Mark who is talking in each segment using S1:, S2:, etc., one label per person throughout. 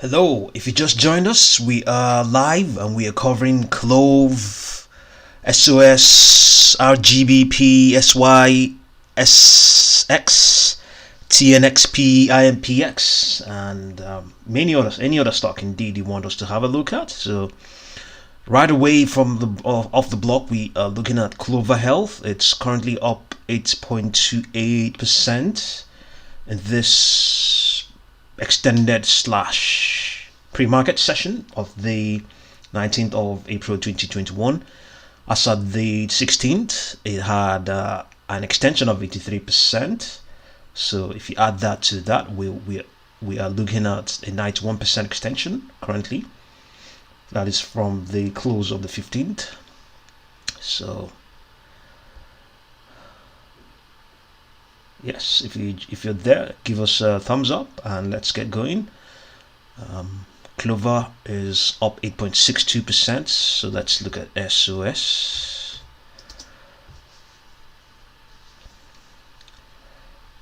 S1: Hello, if you just joined us, we are live and we are covering Clov, SOS, RGBP, SYSX, Tnxp, INPX, and many others, any other stock indeed you want us to have a look at. So right away from the off the block, we are looking at Clover Health. It's currently up 8.28% in this extended slash pre-market session of the 19th of April 2021. As at the 16th, it had an extension of 83%. So if you add that to that, we are looking at a 91% extension currently. That is from the close of the 15th. So yes, if you're there, give us a thumbs up and let's get going. Clover is up 8.62%. So let's look at SOS.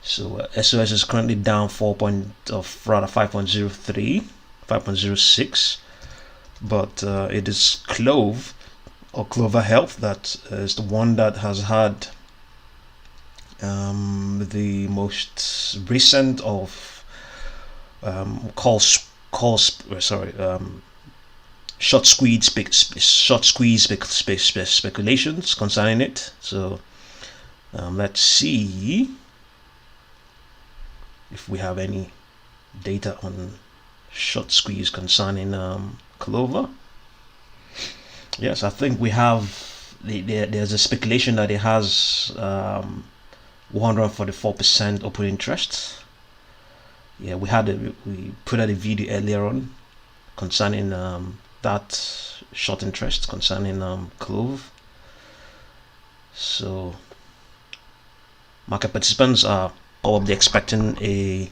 S1: So SOS is currently down 5.06, but it is Clov or Clover Health that is the one that has had the most recent of short squeeze speculations concerning it. So let's see if we have any data on short squeeze concerning Clover. Yes, I think we have there's a speculation that it has 144% open interest. Yeah, we put out a video earlier on concerning that short interest concerning Clove. So market participants are probably expecting a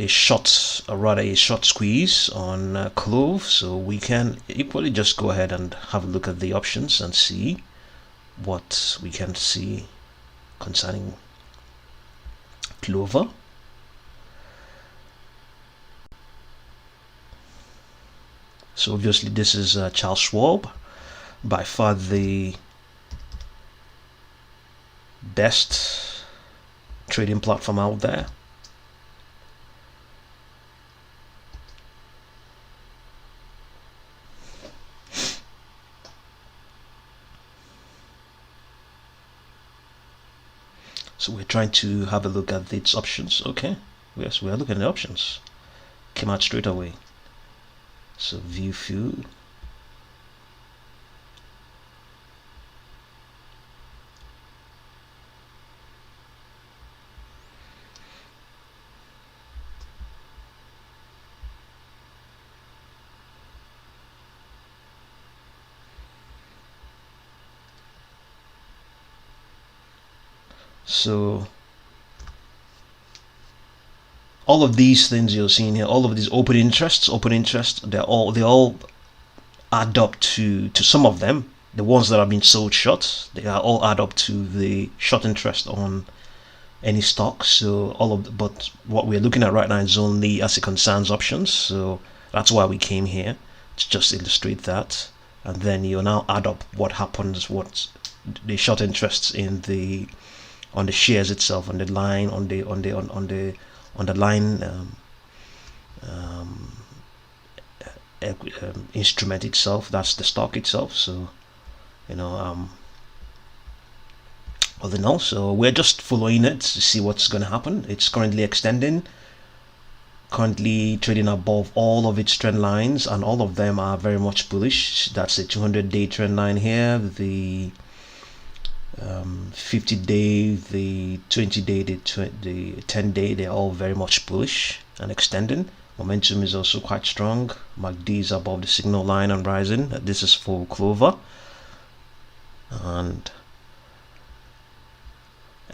S1: short squeeze on Clove. So we can equally just go ahead and have a look at the options and see what we can see concerning Clover. So obviously this is Charles Schwab, by far the best trading platform out there. So we're trying to have a look at its options. Okay, yes, we are looking at the options. Came out straight away. So view few. So all of these things you're seeing here, all of these open interest, they all add up to some of them. The ones that have been sold short, they are all add up to the short interest on any stock. So but what we're looking at right now is only as it concerns options. So that's why we came here, to just illustrate that. And then you now add up what happens, what the short interests in on the shares itself, on the line, on the line instrument itself. That's the stock itself. So all in all, so we're just following it to see what's going to happen. It's currently extending, currently trading above all of its trend lines, and all of them are very much bullish. That's the 200-day trend line here, the 50-day, the 20-day, the 10-day. They're all very much bullish and extending. Momentum is also quite strong. MACD is above the signal line and rising. This is for Clover, and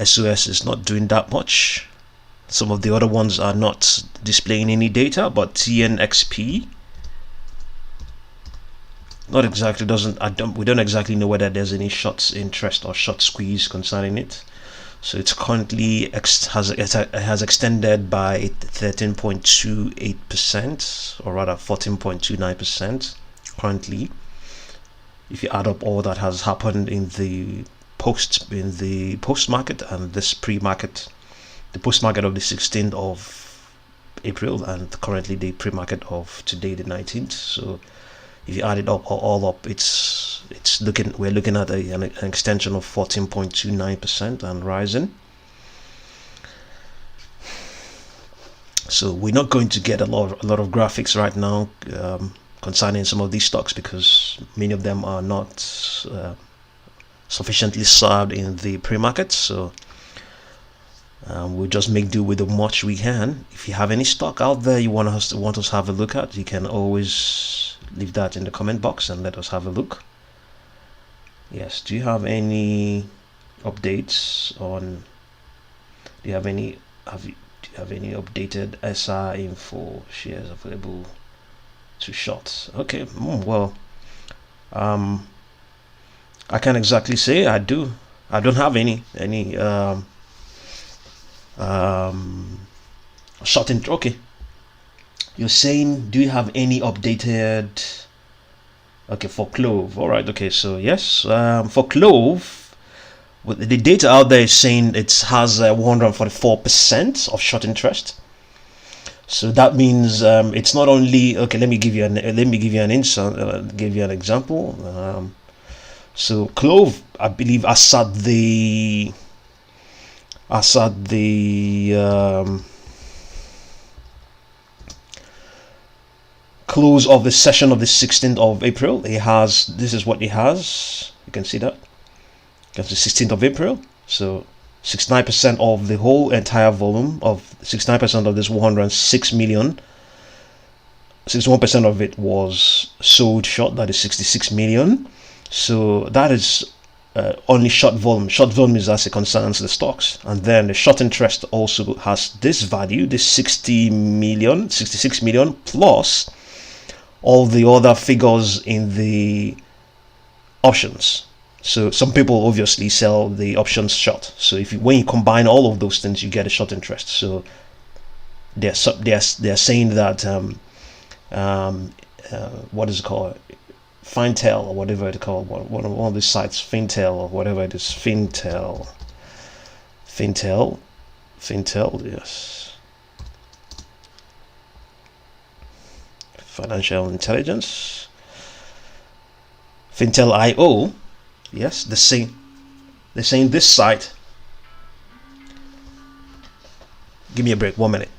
S1: SOS is not doing that much. Some of the other ones are not displaying any data, but Tnxp not exactly we don't exactly know whether there's any short interest or short squeeze concerning it. So it's currently has extended by 13.28%, or rather 14.29% currently. If you add up all that has happened in the post market and this pre-market, the post market of the 16th of April and currently the pre-market of today, the 19th. So if you add it up all up, we're looking at an extension of 14.29% and rising. So we're not going to get a lot of graphics right now concerning some of these stocks, because many of them are not sufficiently served in the pre-market. So we'll just make do with the much we can. If you have any stock out there you want us to have a look at, you can always leave that in the comment box and let us have a look. Yes, do you have any updates on, do you have any updated SR info shares available to short? Okay, well, I can't exactly say I don't have any short in. Okay, you're saying, do you have any updated? Okay, for Clove. All right. Okay, so yes, for Clove, the data out there is saying it has 144% of short interest. So that means it's not only, okay. Let me give you an insight. Give you an example. So Clove, I believe, as at the close of the session of the 16th of April, it has, this is what it has. You can see that. That's the 16th of April. So 69% of the whole entire volume of 69% of this 106 million, 61% of it was sold short. That is 66 million. So that is only short volume. Short volume is as it concerns the stocks, and then the short interest also has this value, this 66 million, plus all the other figures in the options. So some people obviously sell the options short. So when you combine all of those things, you get a short interest. So they're saying that what is it called, Fintel or whatever it's called, one of these sites, Fintel or whatever it is, Fintel, yes, financial intelligence, Fintel IO, yes, they're saying this site. Give me a break, 1 minute.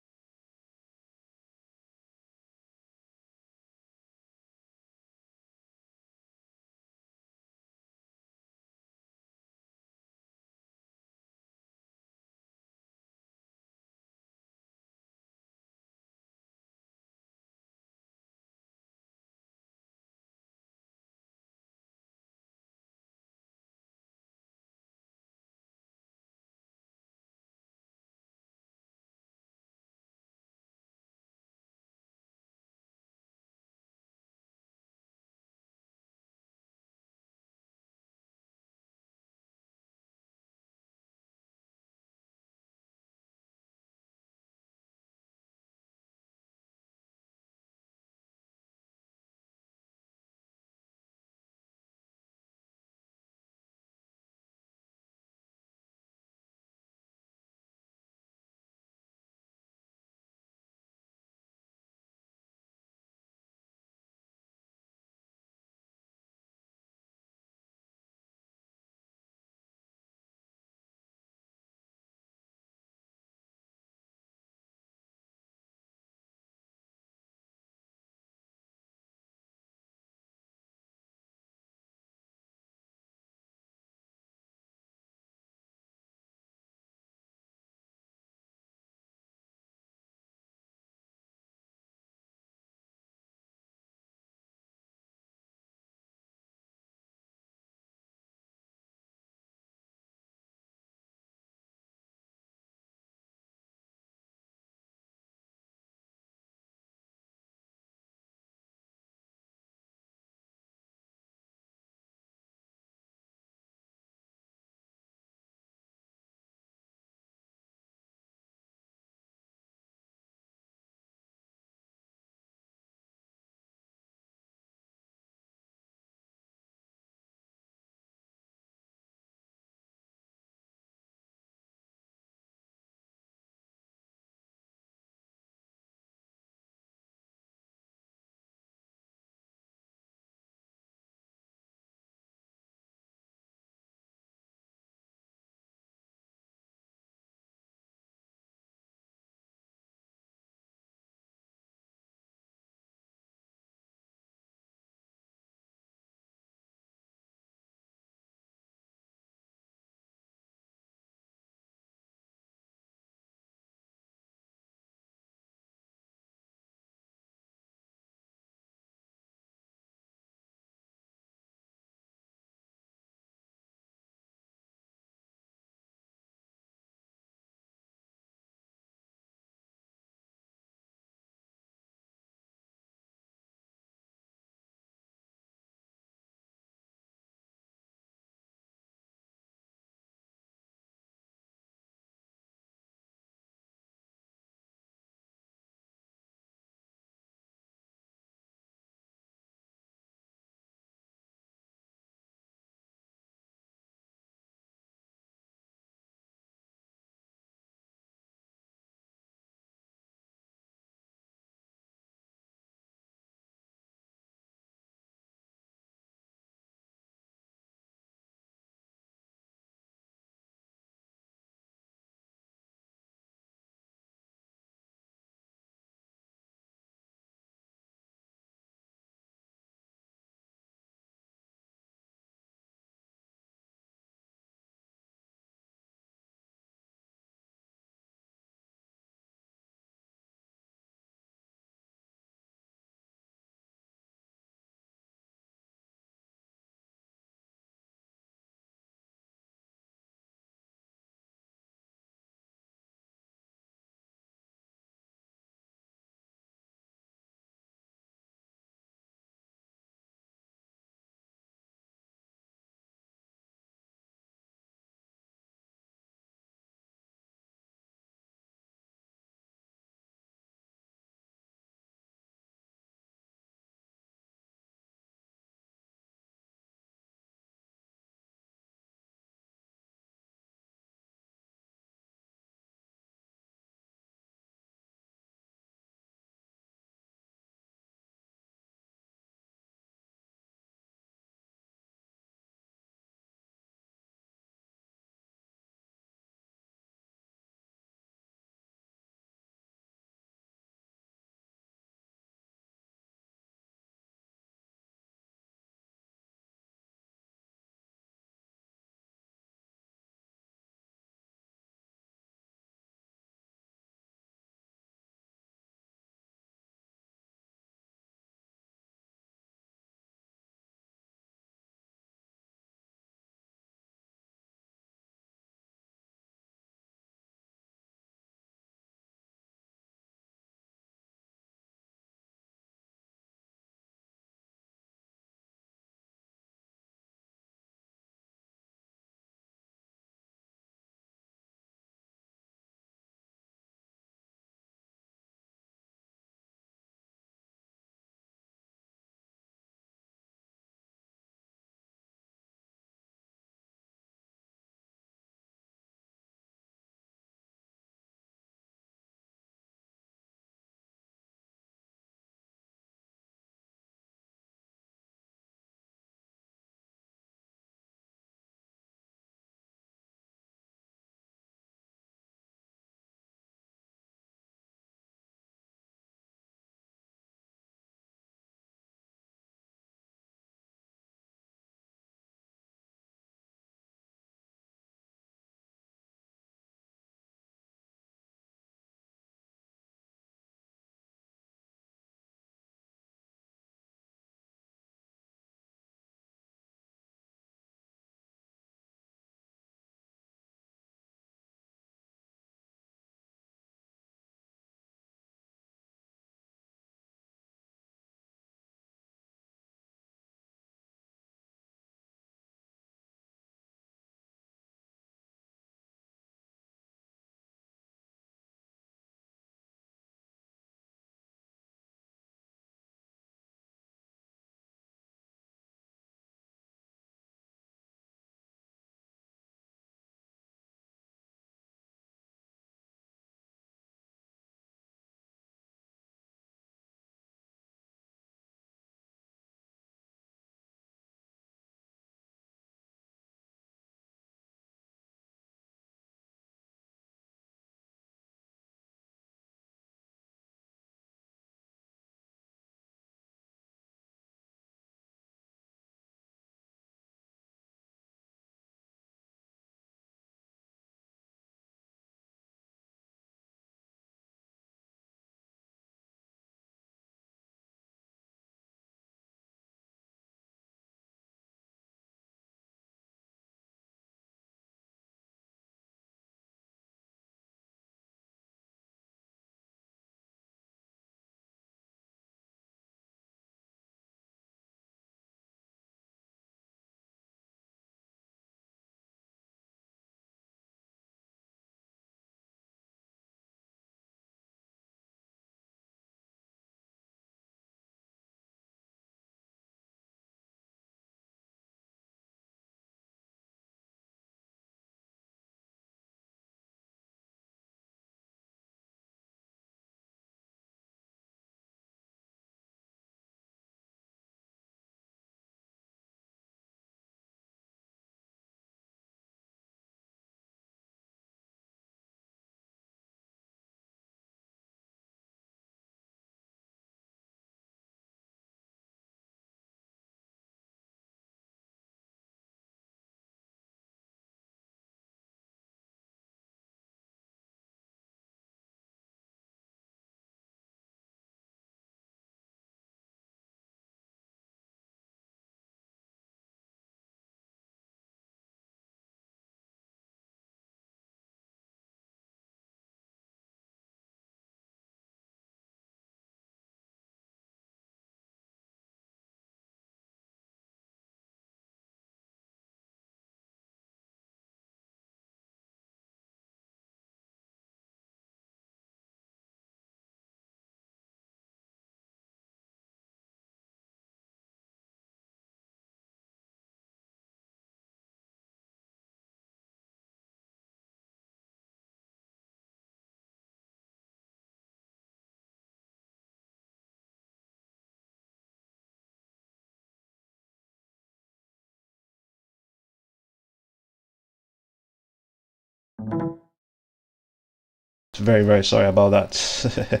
S1: Very sorry about that.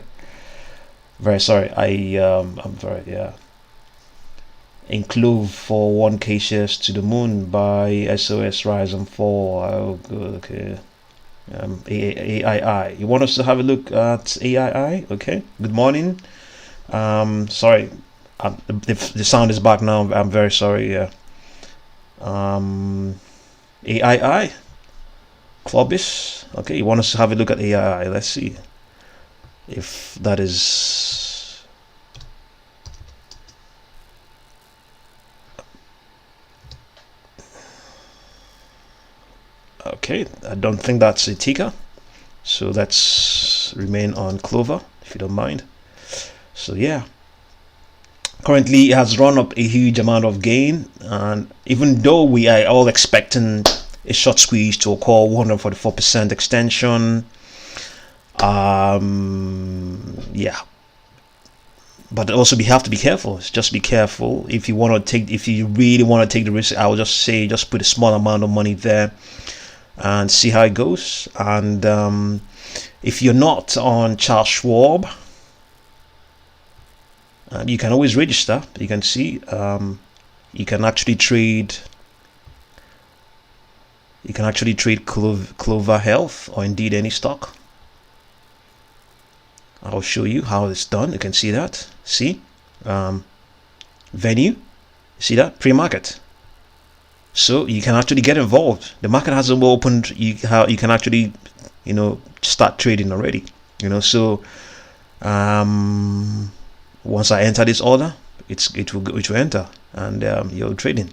S1: Very sorry. I'm very, yeah. In Clov for 1K shares to the moon by SOS Rise and Fall. Oh, good. Okay. AII. You want us to have a look at AII? Okay. Good morning. Sorry. The sound is back now. I'm very sorry. Yeah. AII. Clovis. Okay. You want us to have a look at AII? Let's see if that is. Okay, I don't think that's a ticker, so let's remain on Clover if you don't mind. So yeah, currently it has run up a huge amount of gain, and even though we are all expecting a short squeeze to occur, 144% extension, yeah, but also we have to be careful. Just be careful if you want to take, if you really want to take the risk. I would just say just put a small amount of money there and see how it goes. And if you're not on Charles Schwab, you can always register. You can see you can actually trade Clover Health, or indeed any stock. I'll show you how it's done. You can see that. See, venue, see that, pre-market. So you can actually get involved. The market hasn't opened. You can actually, start trading already. So once I enter this order, it will enter, and you're trading.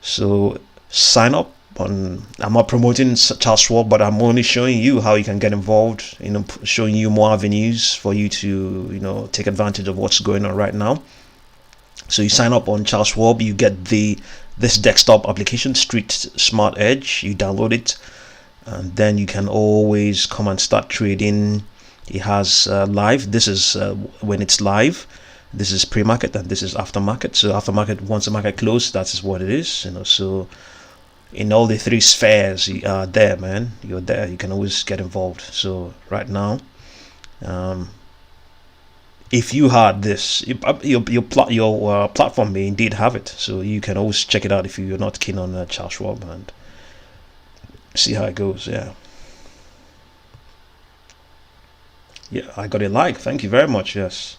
S1: So sign up on. I'm not promoting Charles Schwab, but I'm only showing you how you can get involved. Showing you more avenues for you to take advantage of what's going on right now. So you sign up on Charles Schwab, you get this desktop application, Street Smart Edge. You download it, and then you can always come and start trading. It has live. This is when it's live. This is pre-market, and this is aftermarket. So aftermarket, once the market closes, that is what it is. So in all the three spheres, you are there, man. You're there. You can always get involved. So right now, if you had this, your platform may indeed have it, so you can always check it out if you're not keen on Charles Schwab, and see how it goes. Yeah, I got a like. Thank you very much. Yes.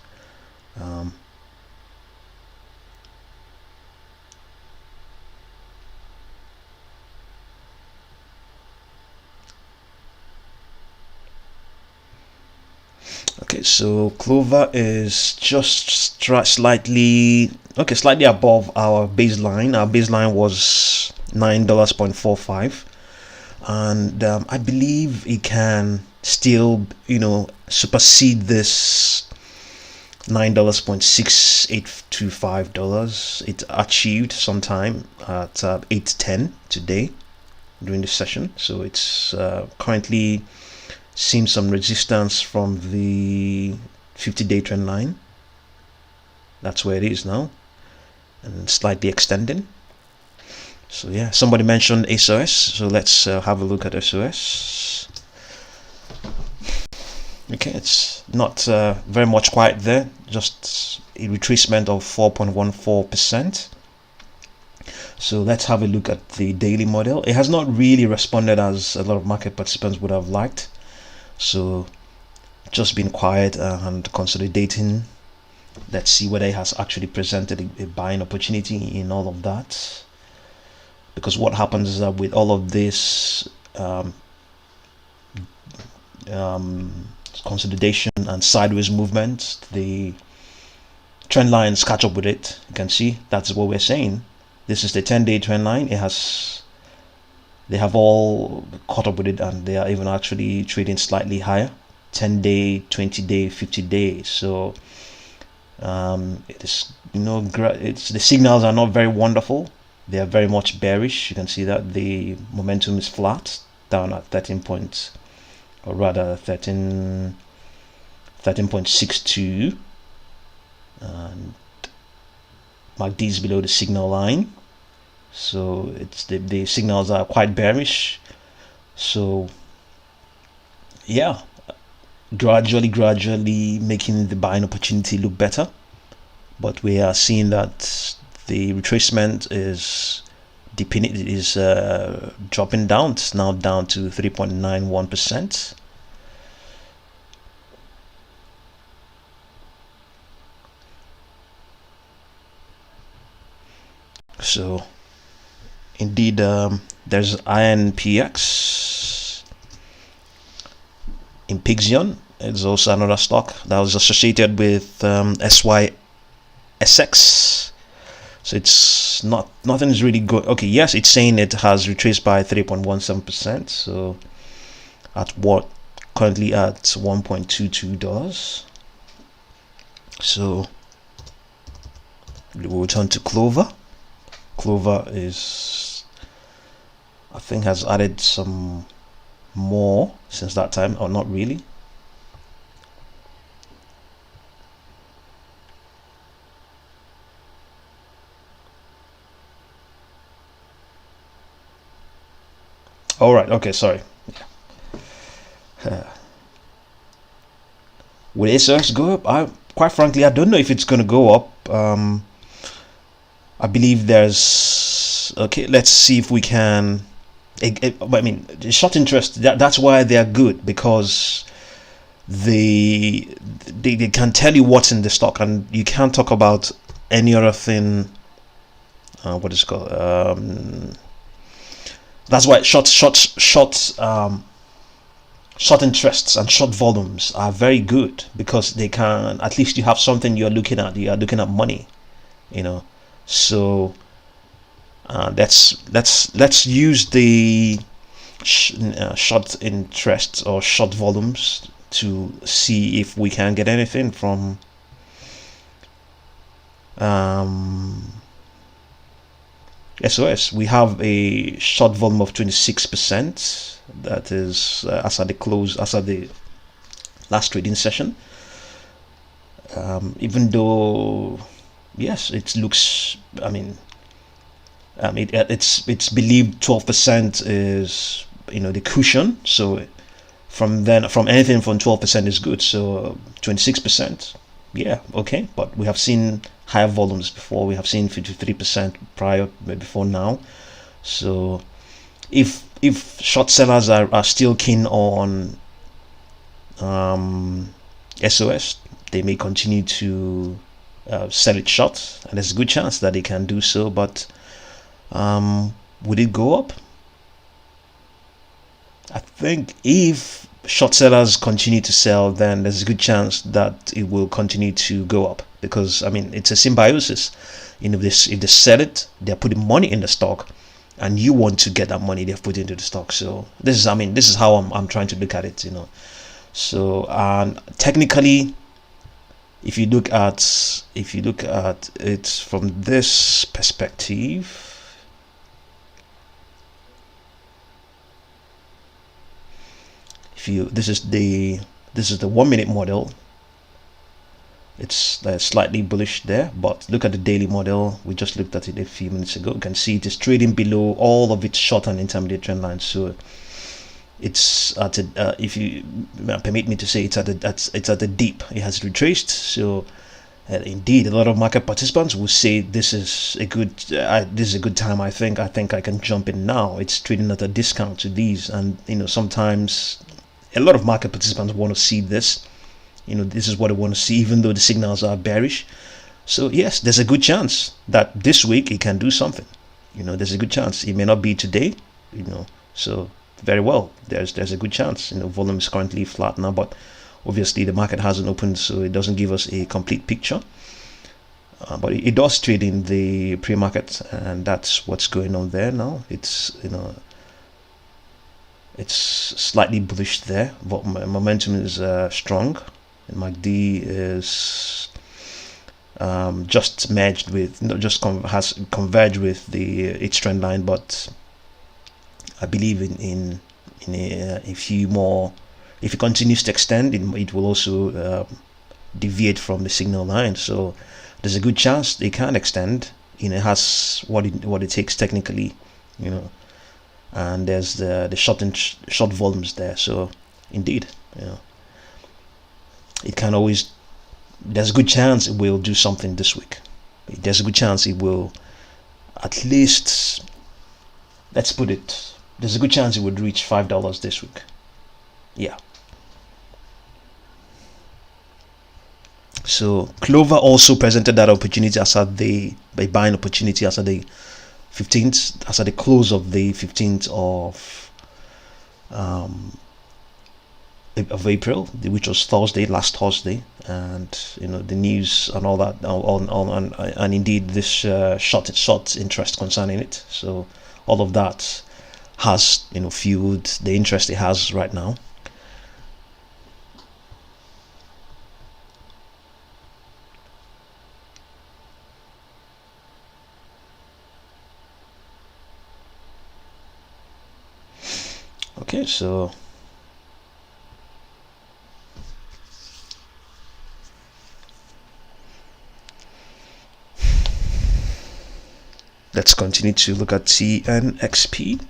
S1: Okay, so Clover is just slightly above our baseline. Our baseline was $9.45, and I believe it can still supersede this $9.6825 it achieved sometime at 8:10 today during this session. So it's currently seeing some resistance from the 50-day trend line. That's where it is now, and slightly extending. So yeah, somebody mentioned SOS, so let's have a look at SOS. Okay, it's not very much quiet there, just a retracement of 4.14%. So let's have a look at the daily model. It has not really responded as a lot of market participants would have liked. So just been quiet and consolidating. Let's see whether it has actually presented a buying opportunity in all of that, because what happens is that with all of this consolidation and sideways movement, the trend lines catch up with it. You can see that's what we're saying. This is the 10-day trend line. They have all caught up with it, and they are even actually trading slightly higher, 10-day, 20-day, 50-day. So it is, the signals are not very wonderful. They are very much bearish. You can see that the momentum is flat, down at 13.62, and MACD is below the signal line. So it's the signals are quite bearish. So yeah, gradually making the buying opportunity look better, but we are seeing that the retracement is dropping down. It's now down to 3.91%. So indeed, there's INPX, Impixion. It's also another stock that was associated with SYSX. So it's nothing is really good. Okay, yes, it's saying it has retraced by 3.17%. So at what, currently at $1.22. So we will return to Clover. Clover is, I think, has added some more since that time, or not really. All right, okay, sorry. Will SYSOREX go up? Quite frankly, I don't know if it's going to go up. I believe there's, okay, let's see if we can, I mean, short interest, that's why they are good, because they can tell you what's in the stock, and you can't talk about any other thing. What is it called? That's why short interests and short volumes are very good, because they can, at least you have something you're looking at. You are looking at money, you know. So let's use the short interests or short volumes to see if we can get anything from SOS. We have a short volume of 26%. That is as at the close, as at the last trading session. Even though, yes, it looks, I mean, it's believed 12% is, you know, the cushion. So from anything from 12% is good. So 26%, yeah, okay. But we have seen higher volumes before. We have seen 53% prior, before now. So if short sellers are still keen on SOS, they may continue to sell it short, and there's a good chance that they can do so. But would it go up? I think if short sellers continue to sell, then there's a good chance that it will continue to go up, because I mean, it's a symbiosis. You know, if they sell it, they're putting money in the stock, and you want to get that money they've put into the stock. So this is, I mean, this is how I'm trying to look at it, you know. So technically, if you look at it from this perspective, this is the 1 minute model. It's slightly bullish there, but look at the daily model. We just looked at it a few minutes ago. You can see it is trading below all of its short and intermediate trend lines. So it's at a, if you permit me to say, it's at a deep. It has retraced. So indeed, a lot of market participants will say this is a good time. I think I can jump in now. It's trading at a discount to these, and you know, sometimes a lot of market participants want to see this. You know, this is what they want to see, even though the signals are bearish. So yes, there's a good chance that this week it can do something. You know, there's a good chance. It may not be today, you know. So very well, there's a good chance. You know, volume is currently flat now, but obviously the market hasn't opened, so it doesn't give us a complete picture. But it does trade in the pre-market, and that's what's going on there now. It's, you know, it's slightly bullish there, but momentum is strong. And MACD is just merged with, has converged with its trend line, but I believe in a few more. If it continues to extend, it will also deviate from the signal line. So there's a good chance they can extend. You know, it has what it takes technically. You know, and there's the short volumes there. So indeed, it can always, there's a good chance it will do something this week. There's a good chance it will, at least, let's put it, there's a good chance it would reach $5 this week. Yeah. So Clover also presented that opportunity as at the buying opportunity as at the 15th, as at the close of the 15th of April, which was last Thursday, and the news and all that, and indeed this short interest concerning it. So all of that has fueled the interest it has right now. Okay, so let's continue to look at Tnxp.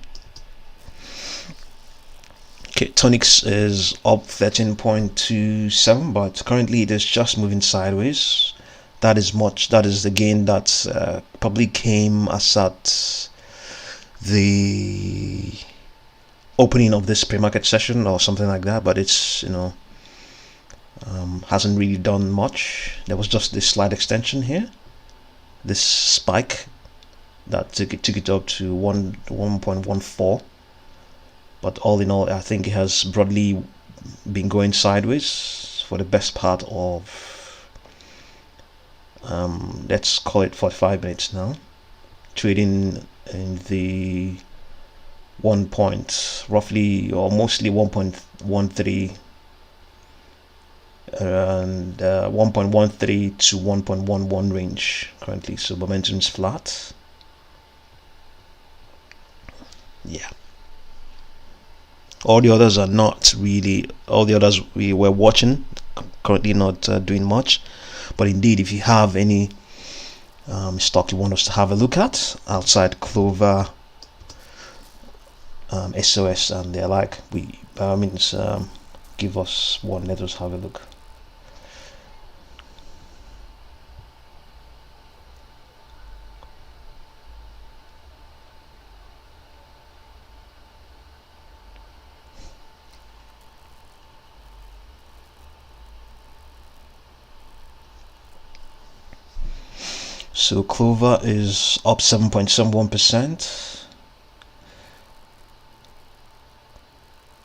S1: Okay, Tnx is up 13.27, but currently it is just moving sideways. That is the gain that probably came as at the opening of this pre-market session or something like that, but it's hasn't really done much. There was just this slight extension here, this spike that took it up to 1.14, but all in all, I think it has broadly been going sideways for the best part of let's call it 45 minutes now, trading in the roughly or mostly 1.13 and 1.13 to 1.11 range currently. So momentum is flat. Yeah, all the others are not really, all the others we were watching currently not doing much. But indeed, if you have any stock you want us to have a look at outside Clover, SOS and the like, we by all means give us one, let us have a look. So Clover is up 7.71%.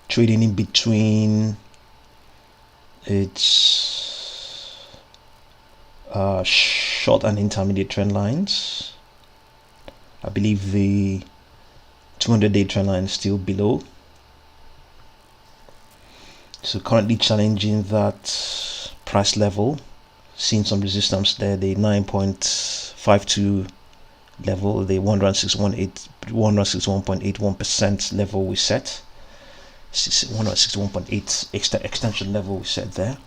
S1: Trading in between its short and intermediate trend lines. I believe the 200-day trend line is still below. So currently challenging that price level, seeing some resistance there, the 9.52 level, the 161.81% level we set. 161.8 extension level we set there.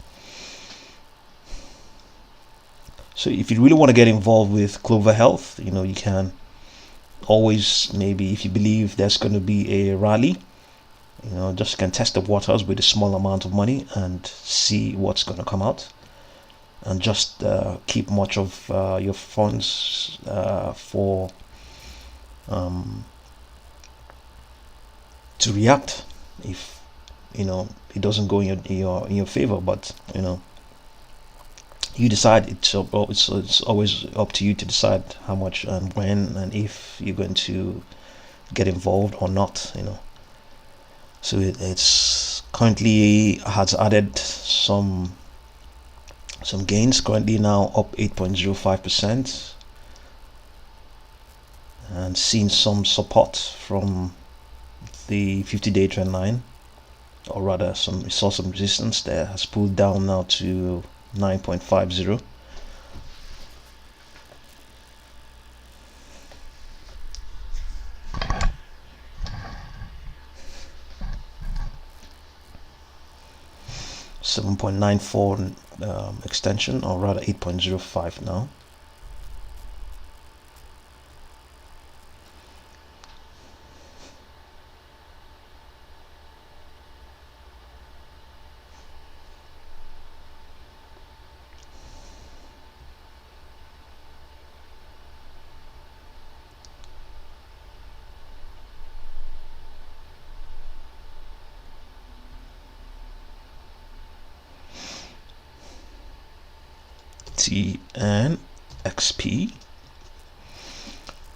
S1: So if you really want to get involved with Clover Health, you can always, maybe if you believe there's going to be a rally, just can test the waters with a small amount of money and see what's going to come out, and just keep much of your funds for to react if it doesn't go in your favor. But you decide. It's always up to you to decide how much and when and if you're going to get involved or not. So it's currently has added some gains, currently now up 8.05%, and seeing some support from the 50-day trend line, or rather saw some resistance there, has pulled down now to 9.50. $7.94 extension, or rather 8.05 now. Tnxp.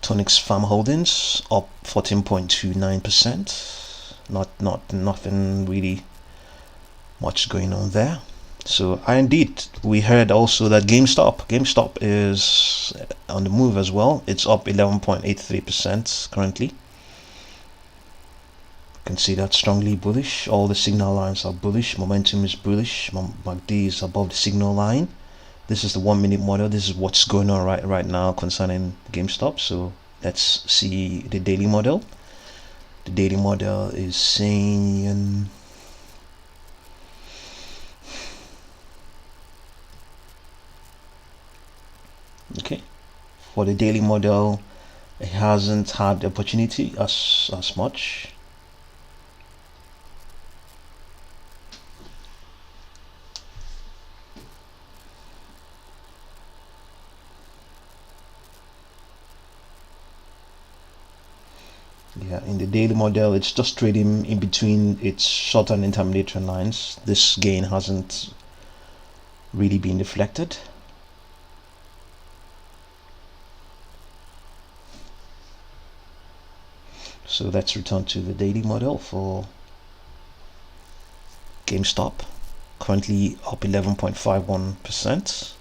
S1: Tnx Farm Holdings up 14.29%. Nothing really much going on there. So indeed, we heard also that GameStop is on the move as well. It's up 11.83% currently. You can see that strongly bullish. All the signal lines are bullish. Momentum is bullish. MACD is above the signal line. This is the 1 minute model. This is what's going on right now concerning GameStop. So let's see the daily model. The daily model is saying okay, for the daily model, it hasn't had the opportunity as much. Yeah, in the daily model, it's just trading in between its short and intermediate trend lines. This gain hasn't really been reflected. So let's return to the daily model for GameStop, currently up 11.51%.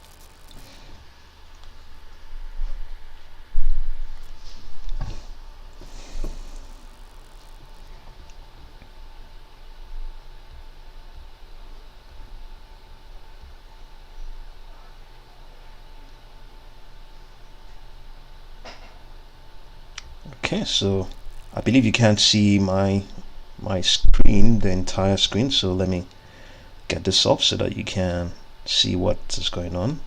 S1: Okay, so I believe you can't see my screen, the entire screen, so let me get this off so that you can see what is going on.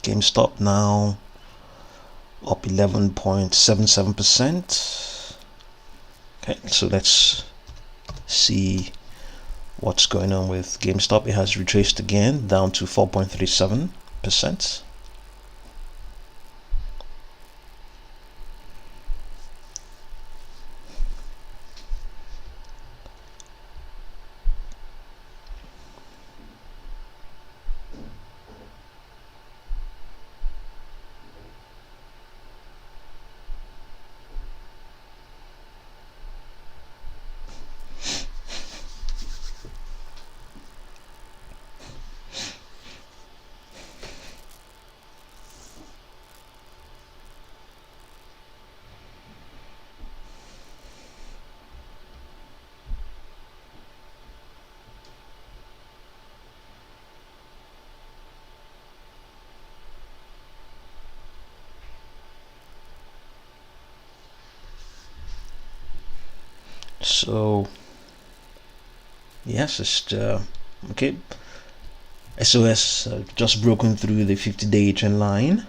S1: GameStop now up 11.77%. Okay, so let's see what's going on with GameStop. It has retraced again down to 4.37%. So yes, it's okay. SOS just broken through the 50-day trend line,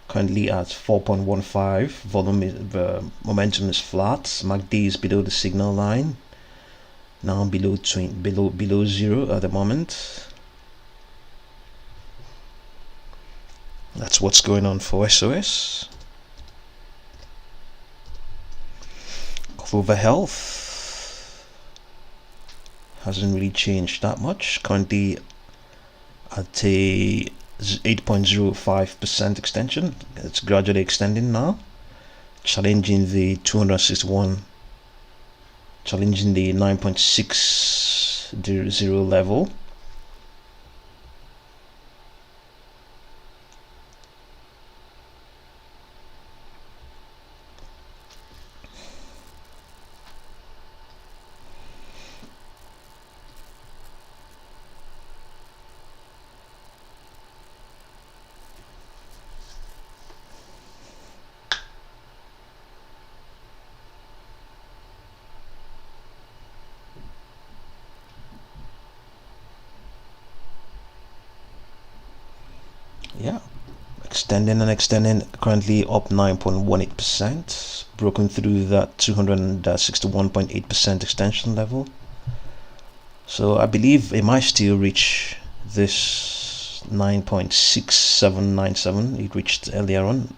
S1: currently at 4.15. Volume momentum is flat. MACD is below the signal line, now below zero at the moment. That's what's going on for SOS. Clover Health hasn't really changed that much, currently at a 8.05% extension. It's gradually extending now, challenging the 261, challenging the 9.60 level. Yeah, extending and extending, currently up 9.18%, broken through that 261.8% extension level. So I believe it might still reach this 9.6797 it reached earlier on.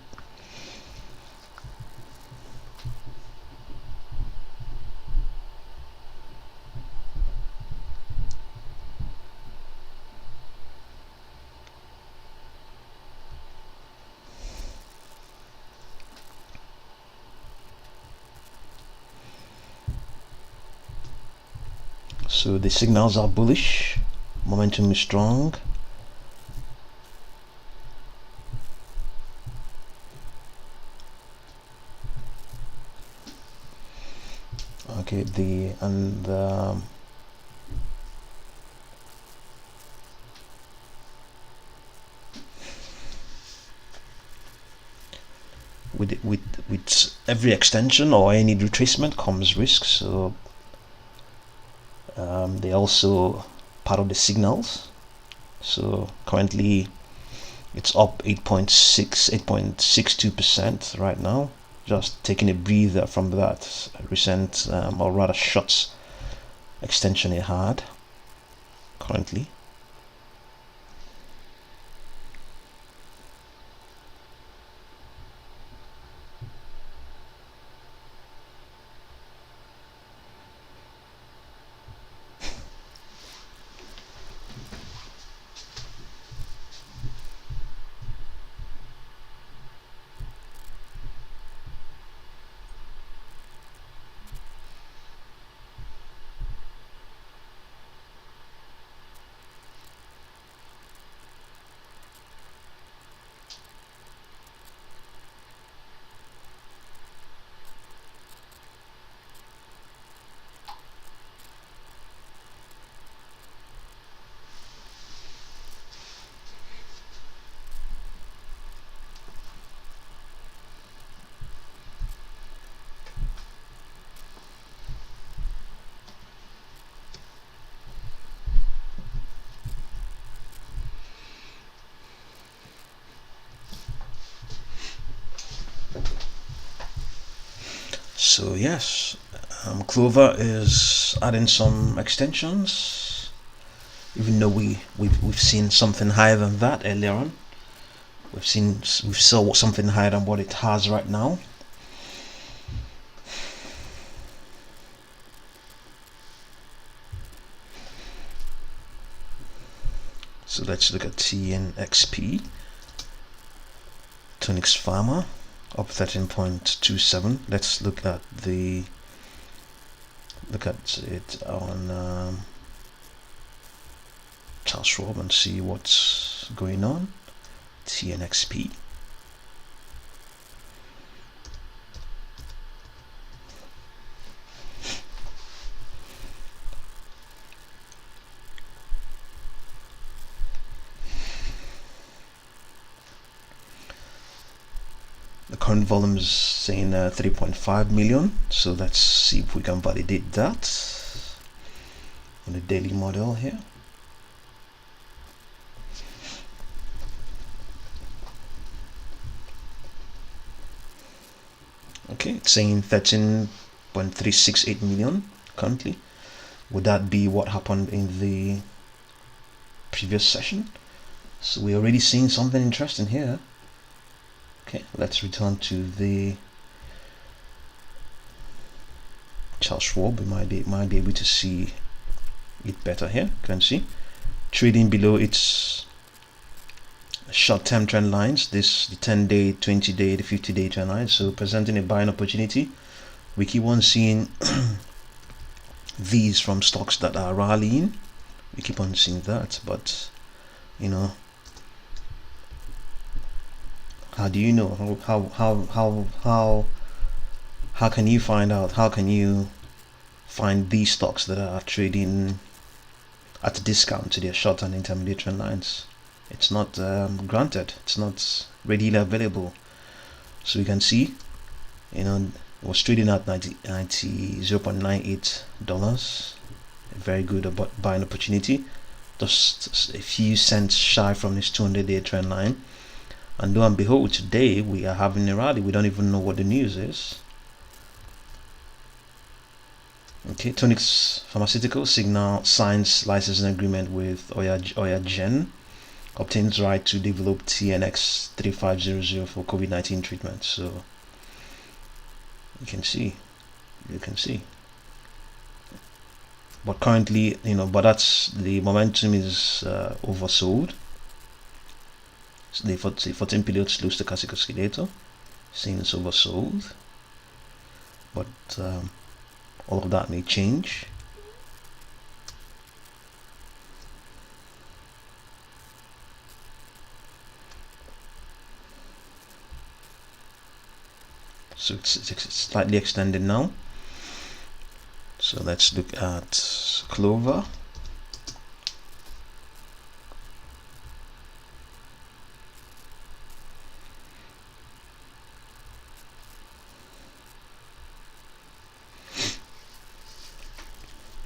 S1: So the signals are bullish, momentum is strong. Okay, with every extension or any retracement comes risk. So they also part of the signals. So currently it's up 8.62% right now, just taking a breather from that recent or rather short extension it had currently. So yes, Clover is adding some extensions, even though we've seen something higher than that earlier on. We saw something higher than what it has right now. So let's look at Tnxp, Tnx Pharma, up 13.27. Let's look at it on Charles Schwab and see what's going on. Tnxp. The current volume is saying 3.5 million, so let's see if we can validate that on the daily model here. Okay, it's saying 13.368 million currently. Would that be what happened in the previous session? So we're already seeing something interesting here. Okay, let's return to the Charles Schwab. We might be able to see it better here. You can see trading below its short-term trend lines. This the 10-day, 20-day, the 50-day trend lines. So presenting a buying opportunity. We keep on seeing these from stocks that are rallying. We keep on seeing that, but you know, how do you know? How can you find out? How can you find these stocks that are trading at a discount to their short and intermediate trend lines? It's not granted. It's not readily available. So you can see, you know, it was trading at $0.98. A very good buying opportunity. Just a few cents shy from this 200-day trend line. And lo and behold, today we are having a rally. We don't even know what the news is. Okay, Tnx Pharmaceutical signal signs licensing agreement with Oya Gen obtains right to develop TNX 3500 for COVID-19 treatment. So you can see, but currently, but that's the momentum is oversold. So the 14 period slow stochastic oscillator, saying it's oversold, but all of that may change. So it's slightly extended now. So let's look at Clover.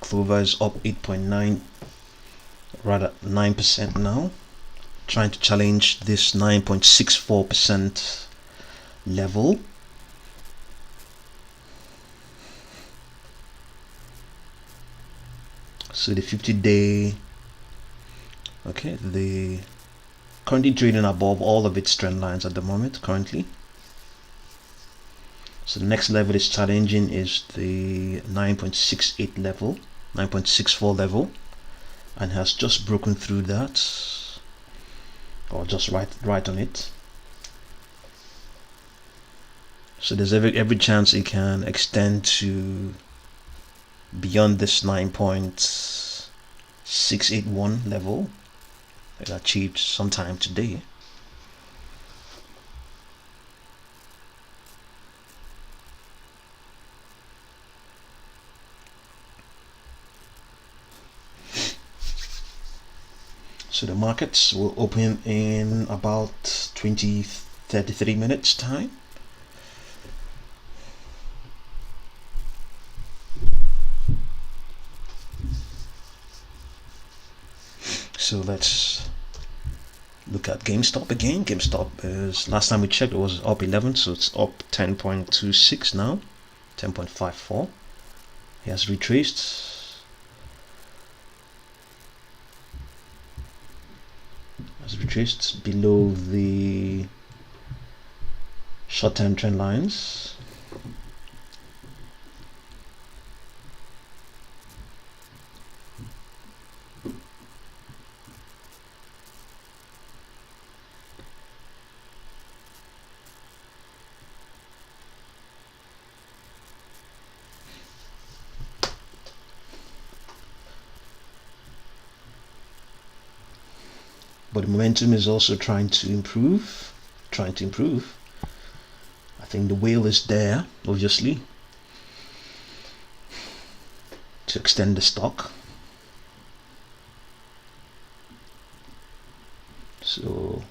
S1: Clover is up 8.9, rather 9% now, trying to challenge this 9.64% level. So the 50-day, okay, the currently trading above all of its trend lines at the moment currently. So the next level is challenging is the 9.68 level, 9.64 level, and has just broken through that, or just right on it. So there's every chance it can extend to beyond this 9.681 level that achieved sometime today. So the markets will open in about 33 minutes time. So let's look at GameStop again. GameStop is, last time we checked, it was up 11, so it's up 10.26 now, 10.54. It has retraced. Below the short-term trend lines. But the momentum is also trying to improve. I think the whale is there, obviously, to extend the stock. So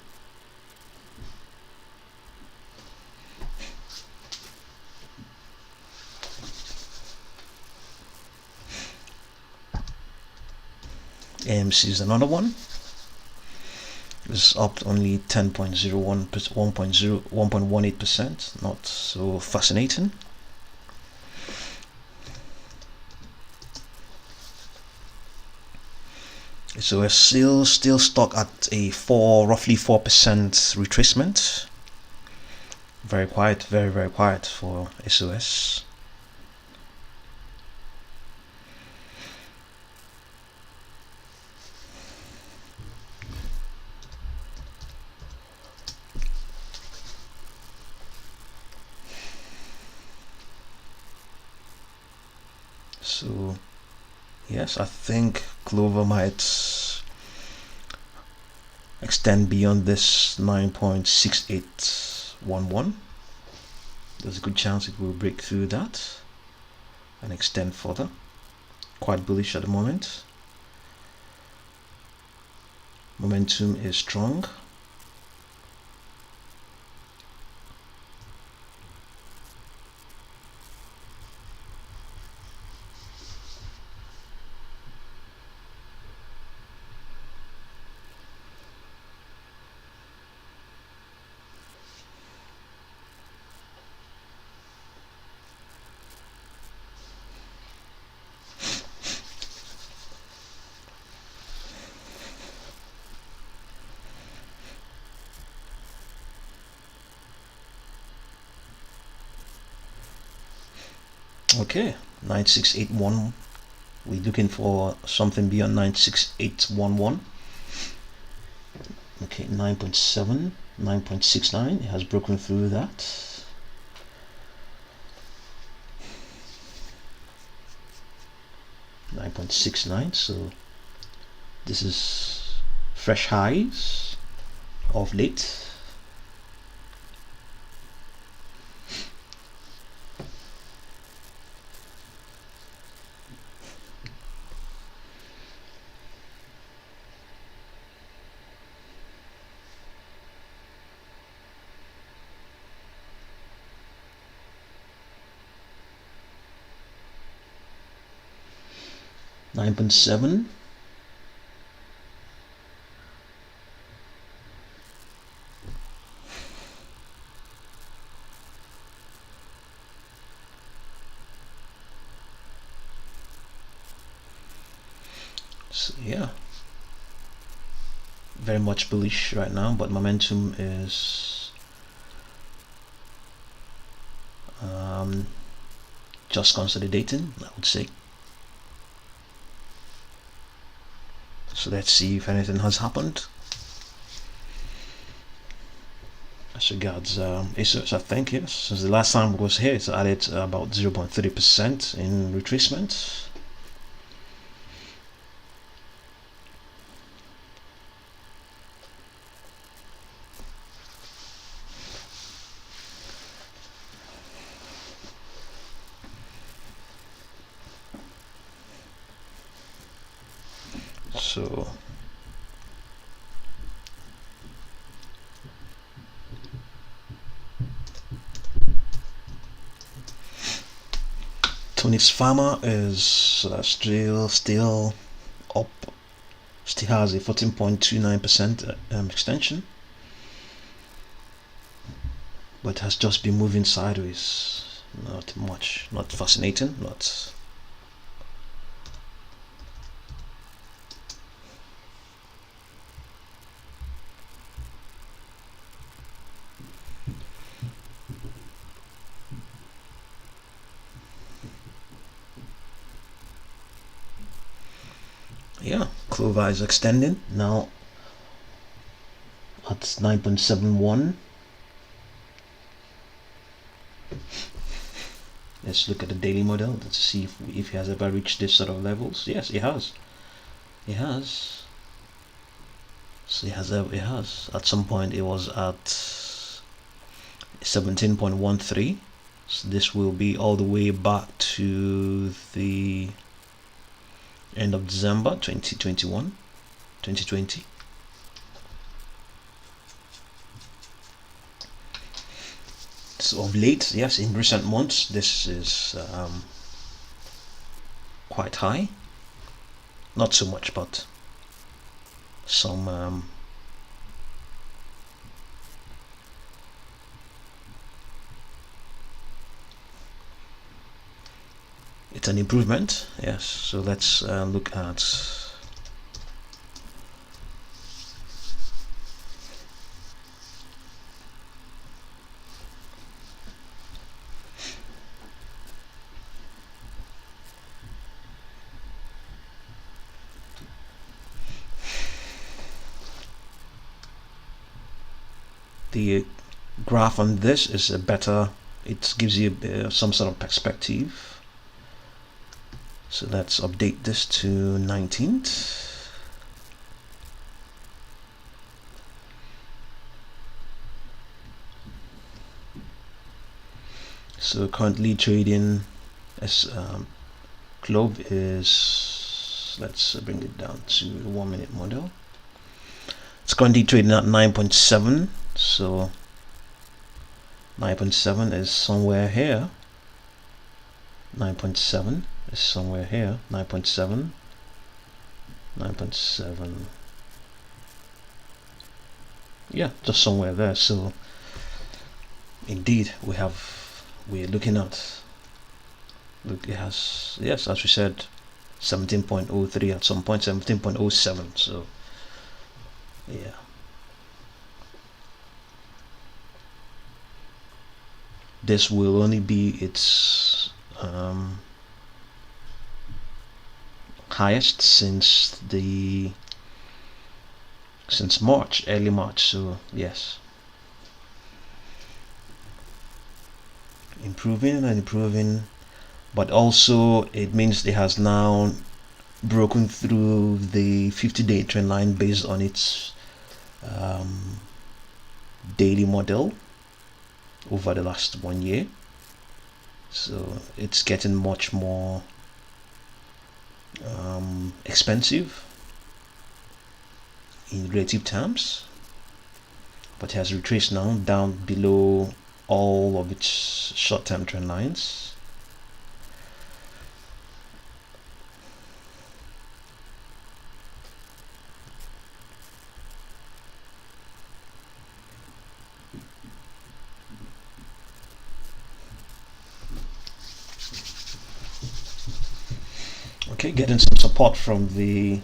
S1: AMC is another one. It's up only 10.01%, 1.18%. Not so fascinating. So we're still stuck at a roughly 4% retracement. Very quiet, very quiet for SOS. So yes, I think Clover might extend beyond this 9.6811. There's a good chance it will break through that and extend further. Quite bullish at the moment. Momentum is strong. Okay, 96811. We're looking for something beyond 96811. Okay, 9.7, 9.69. It has broken through that. $9.69. So this is fresh highs of late. $9.7. So yeah, very much bullish right now, but momentum is just consolidating, I would say. So let's see if anything has happened. As regards SYSOREX, I think yes, since the last time it was here, it's added about 0.3% in retracement. So Tnxp is still up, still has a 14.29% extension, but has just been moving sideways. Not much, not fascinating, not. Yeah, Clover is extending now at 9.71. Let's look at the daily model. Let's see if he has ever reached this sort of levels. Yes, he has. He has. So it has. At some point, it was at 17.13. So this will be all the way back to the end of December 2020. So of late, yes, in recent months, this is quite high. Not so much, but some it's an improvement. Yes, so let's look at the graph on this. Is a better, it gives you some sort of perspective. So let's update this to 19th. So currently trading as Clov is, let's bring it down to 1 minute model. It's currently trading at 9.7. So 9.7 is somewhere here. 9.7 is somewhere here. 9.7. 9.7. Yeah, just somewhere there. So indeed, we're looking at. Look, it has, yes, as we said, 17.03 at some point, 17.07. So yeah. This will only be its highest since March, early March. So yes, improving and improving, but also it means it has now broken through the 50-day trend line based on its daily model over the last 1 year. So it's getting much more expensive in relative terms, but it has retraced now down below all of its short-term trend lines. Okay, getting some support from the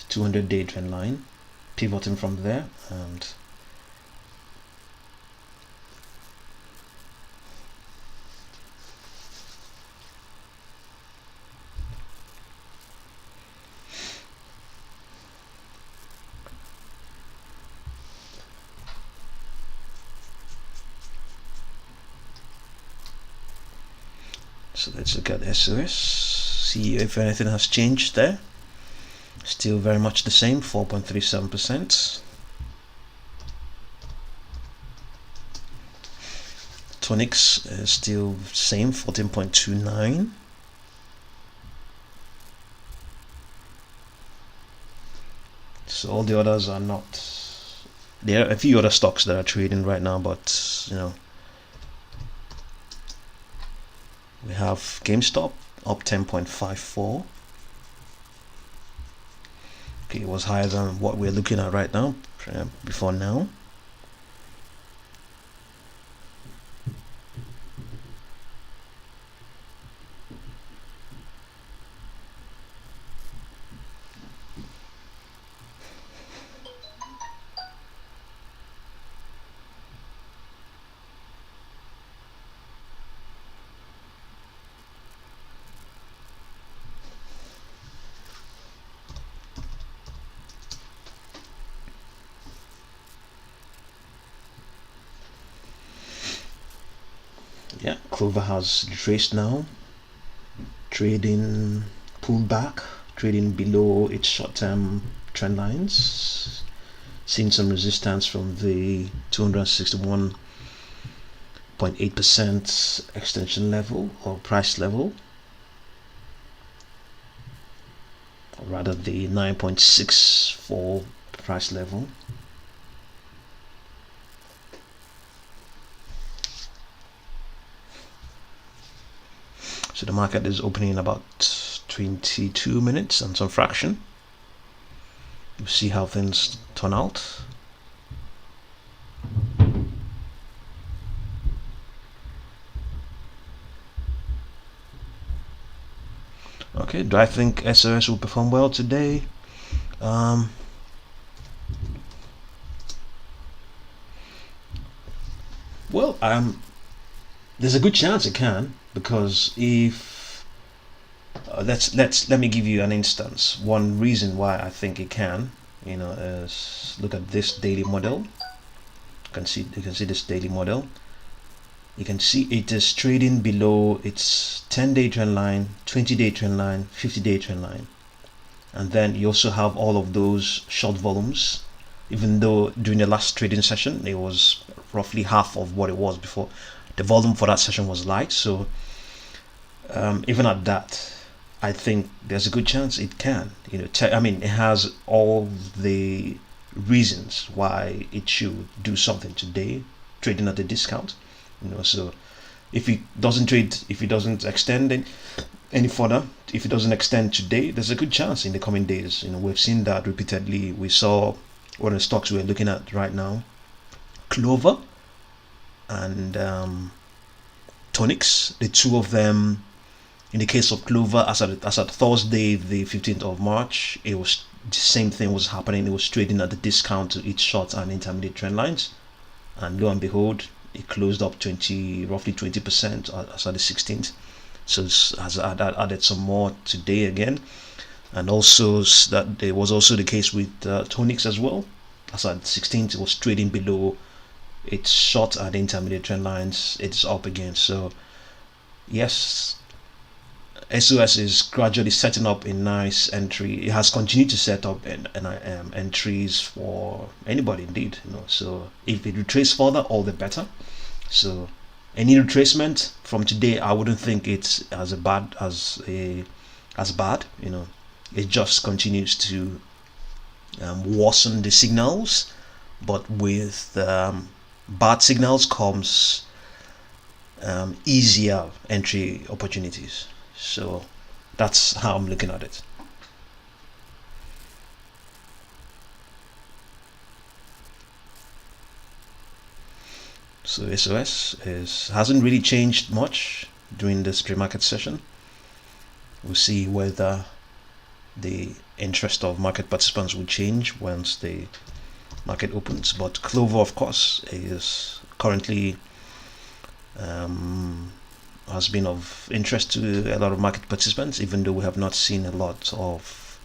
S1: 200-day trend line, pivoting from there, and so let's look at SYSOREX, see if anything has changed there. Still very much the same, 4.37%. Tnxp is still same, 14.29. So all the others are not. There are a few other stocks that are trading right now, but you know, we have GameStop up 10.54. Okay, it was higher than what we're looking at right now before now. Yeah, Clover has retraced now, trading pullback, trading below its short-term trend lines, seeing some resistance from the 261.8% extension level or price level, or rather the 9.64 price level. So the market is opening in about 22 minutes and some fraction. We'll see how things turn out. Okay, do I think SYSOREX will perform well today? Well, there's a good chance it can, because if let me give you an instance. One reason why I think it can, you know, is look at this daily model. You can see this daily model. You can see it is trading below its 10-day trend line, 20-day trend line, 50-day trend line, and then you also have all of those short volumes. Even though during the last trading session it was roughly half of what it was before, the volume for that session was light. So even at that, I think there's a good chance it can. You know, I mean, it has all the reasons why it should do something today, trading at a discount. You know, so if it doesn't extend any further, if it doesn't extend today, there's a good chance in the coming days. You know, we've seen that repeatedly. We saw one of the stocks we're looking at right now, Clover and Tnxp, the two of them. In the case of Clover, as at Thursday, the 15th of March, it was the same thing was happening. It was trading at the discount to its short and intermediate trend lines, and lo and behold, it closed up roughly 20% as at the 16th. So it has added some more today again. And also that there was also the case with Tnxp as well. As at 16th, it was trading below its short and intermediate trend lines. It's up again. So yes, SOS is gradually setting up a nice entry. It has continued to set up entries for anybody indeed, so if it retraces further, all the better. So any retracement from today, I wouldn't think it's as bad. It just continues to worsen the signals, but with bad signals comes easier entry opportunities. So that's how I'm looking at it. So SOS hasn't really changed much during this pre-market session. We'll see whether the interest of market participants will change once the market opens. But Clover, of course, is currently has been of interest to a lot of market participants, even though we have not seen a lot of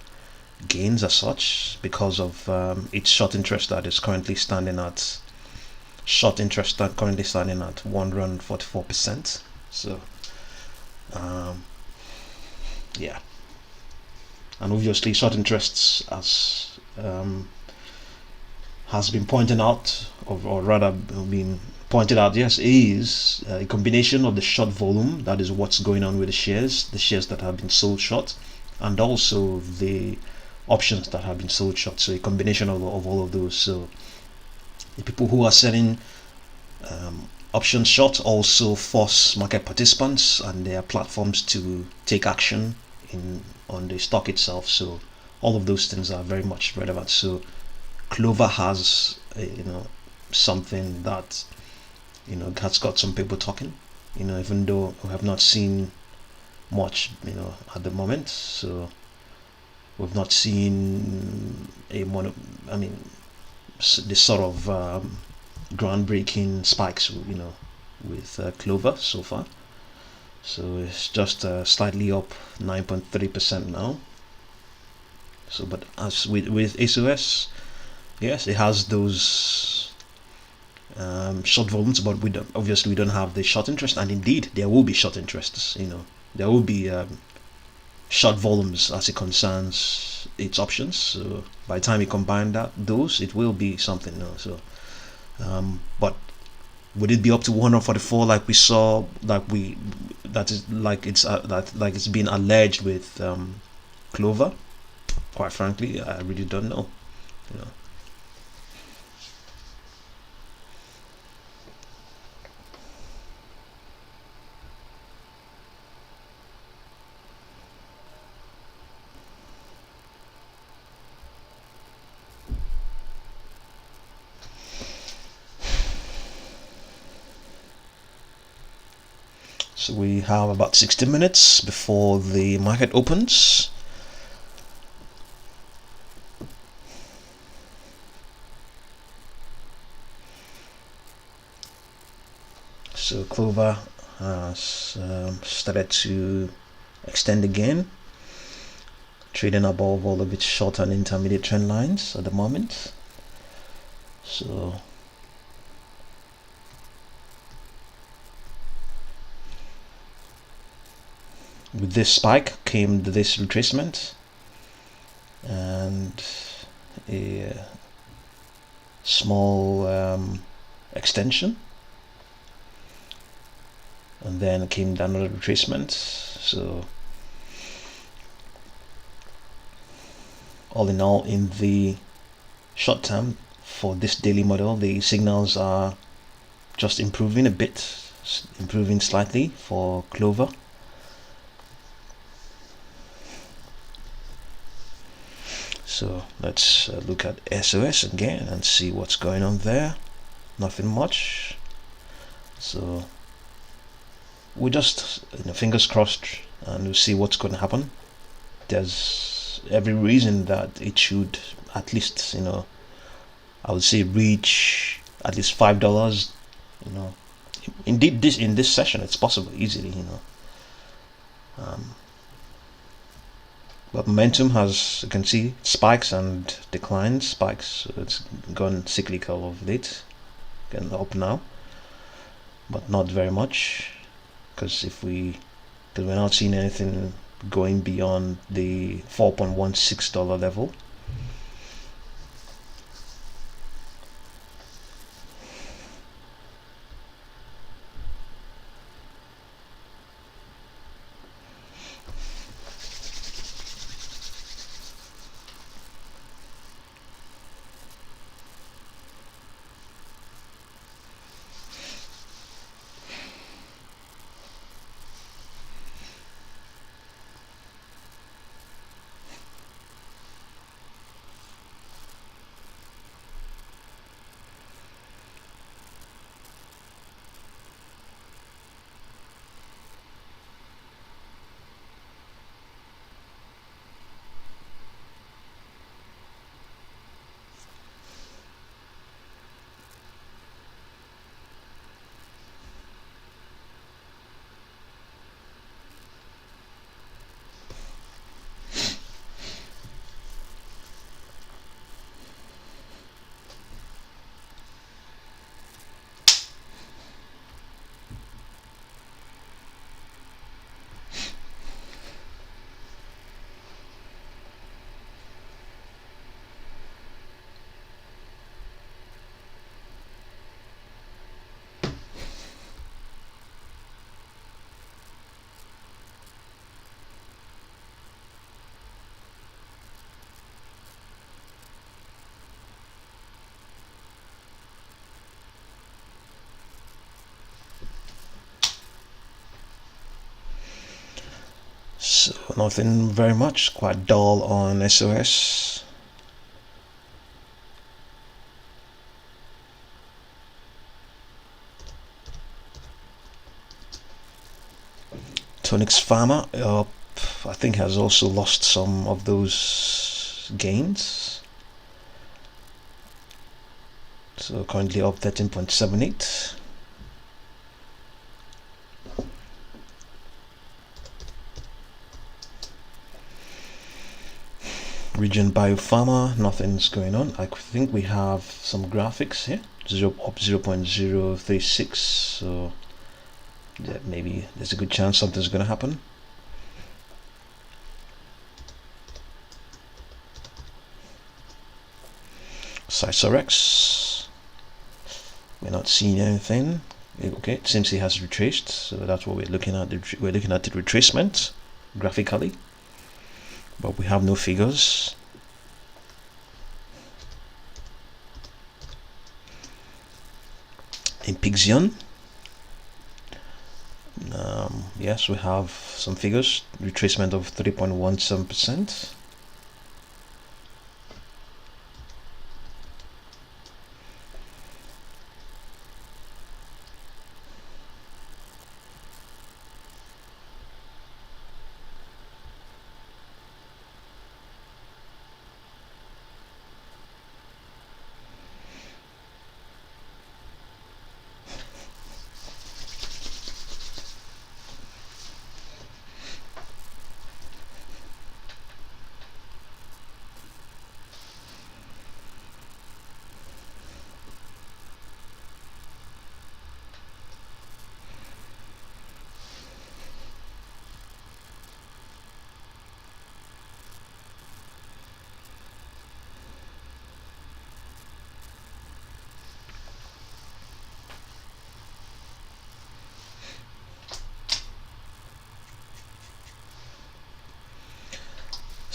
S1: gains as such because of its short interest that is currently standing at 144%. So yeah, and obviously short interests has been pointed out, or rather been pointed out, yes, is a combination of the short volume, that is what's going on with the shares that have been sold short, and also the options that have been sold short. So a combination of all of those. So the people who are selling options short also force market participants and their platforms to take action on the stock itself. So all of those things are very much relevant. So Clover has something that has got some people talking, even though we have not seen much at the moment. So we've not seen the sort of groundbreaking spikes with Clover so far. So it's just slightly up 9.3% now. So but as with SOS, yes, it has those short volumes, but obviously we don't have the short interest, and indeed there will be short interests. There will be short volumes as it concerns its options. So by the time you combine those, it will be something. So but would it be up to 144 like we saw, it's been alleged with Clover? Quite frankly, I really don't know. So we have about 60 minutes before the market opens. So Clover has started to extend again, trading above all of its short and intermediate trend lines at the moment. So with this spike came this retracement and a small extension, and then came another retracement. So all in all, in the short term for this daily model, the signals are just improving a bit, improving slightly for Clover. So let's look at SOS again and see what's going on there. Nothing much. So we just fingers crossed, and we'll see what's going to happen. There's every reason that it should at least I would say reach at least $5 you know. Indeed, in this session, it's possible easily, you know. But momentum has, you can see, spikes and declines. Spikes, so it's gone cyclical of late, getting up now, but not very much, because we're not seeing anything going beyond the $4.16 level. So nothing very much, quite dull on SOS. Tnxp, I think, has also lost some of those gains. So currently up 13.78. Region Biopharma, nothing's going on. I think we have some graphics here. Up 0.036. So yeah, maybe there's a good chance something's going to happen. SYSOREX, we're not seeing anything. Okay, it seems it has retraced, so that's what we're looking at. We're looking at the retracement graphically, but we have no figures. INPX, yes, we have some figures. Retracement of 3.17%.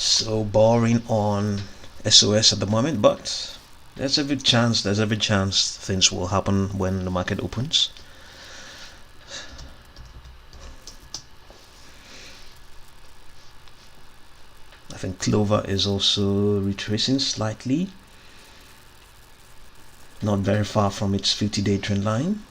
S1: So boring on SOS at the moment, but there's every chance things will happen when the market opens. I think Clover is also retracing slightly, not very far from its 50-day trend line.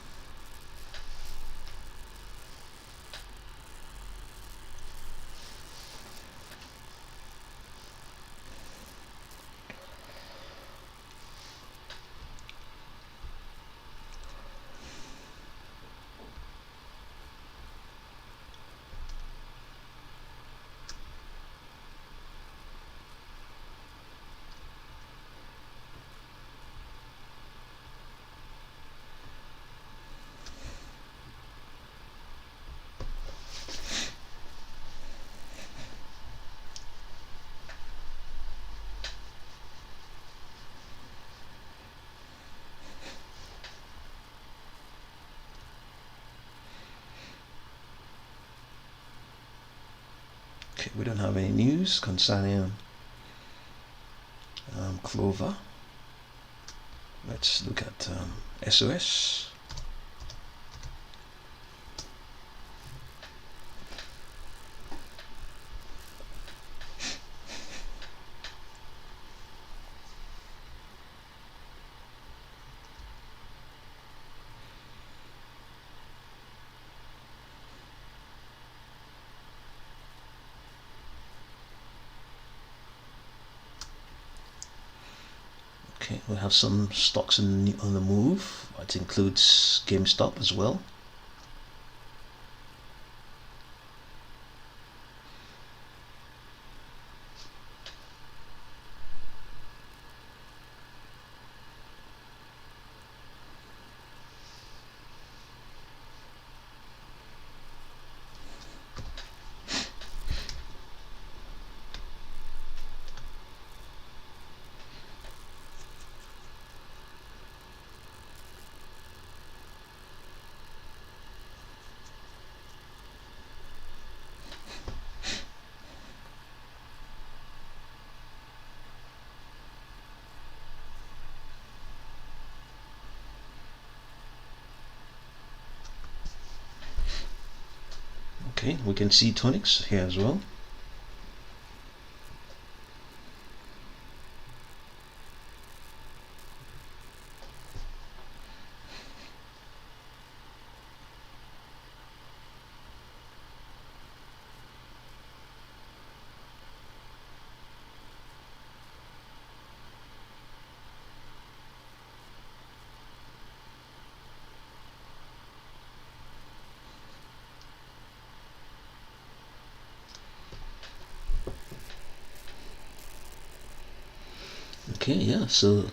S1: Okay, we don't have any news concerning Clover. Let's look at SOS. Okay, we have some stocks on the move. It includes GameStop as well. Okay, we can see Tnx here as well. Okay, yeah, so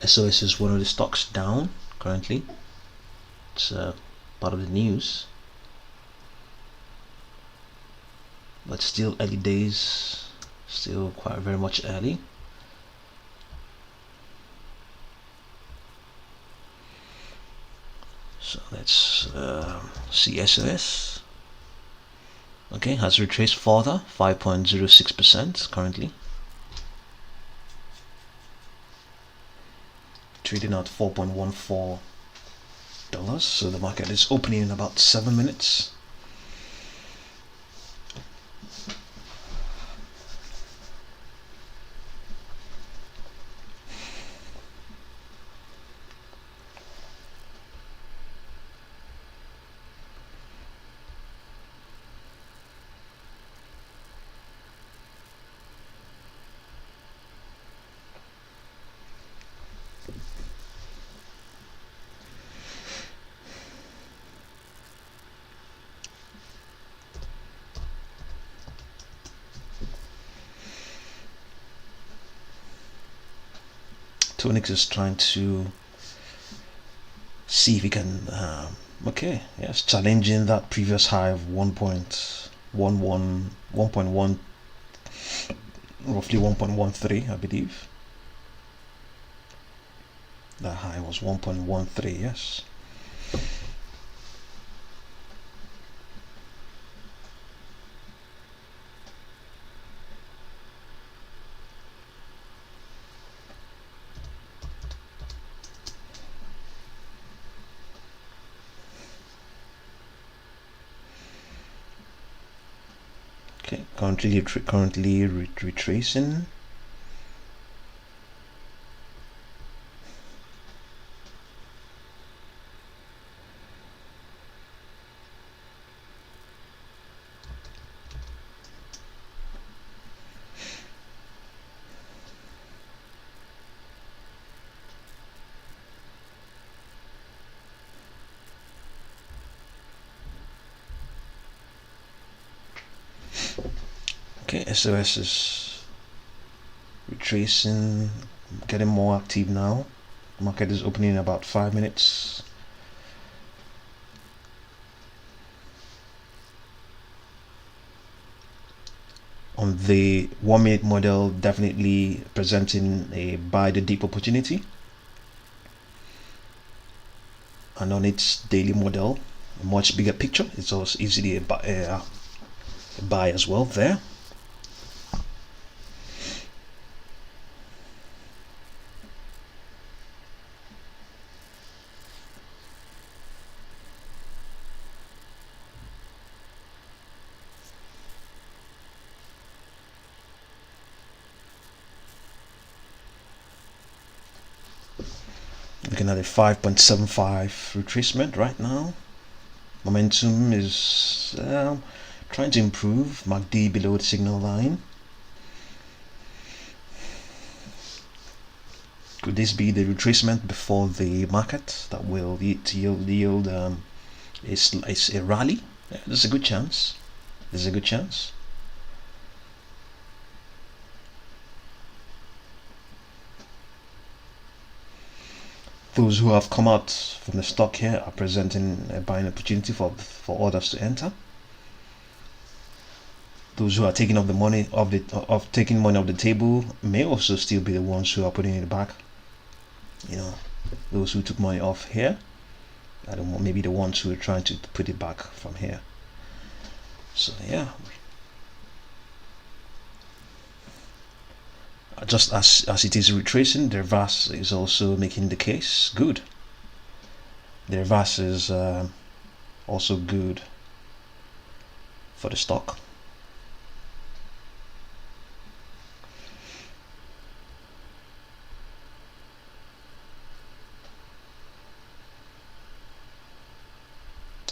S1: SOS is one of the stocks down currently. It's part of the news, but still early days, still quite very much early. So let's see SOS. Okay, has retraced further, 5.06% currently. Trading at $4.14. So the market is opening in about 7 minutes. Tnx is trying to see if he can okay, yes, challenging that previous high of 1.11 1.1 roughly 1.13, I believe. That high was 1.13, yes. Okay, currently retracing. Okay, SOS is retracing, getting more active now. The market is opening in about 5 minutes. On the 1 minute model, definitely presenting a buy the dip opportunity. And on its daily model, a much bigger picture, it's also easily buy as well there. Looking at a 5.75 retracement right now. Momentum is trying to improve. MACD below the signal line. Could this be the retracement before the market that will yield a rally? Yeah, there's a good chance. There's a good chance. Those who have come out from the stock here are presenting a buying opportunity for others to enter. Those who are taking up the money taking money off the table may also still be the ones who are putting it back. You know, those who took money off here, I don't know, maybe the ones who are trying to put it back from here. So yeah, just as it is retracing, the reverse is also making the case good. The reverse is also good for the stock.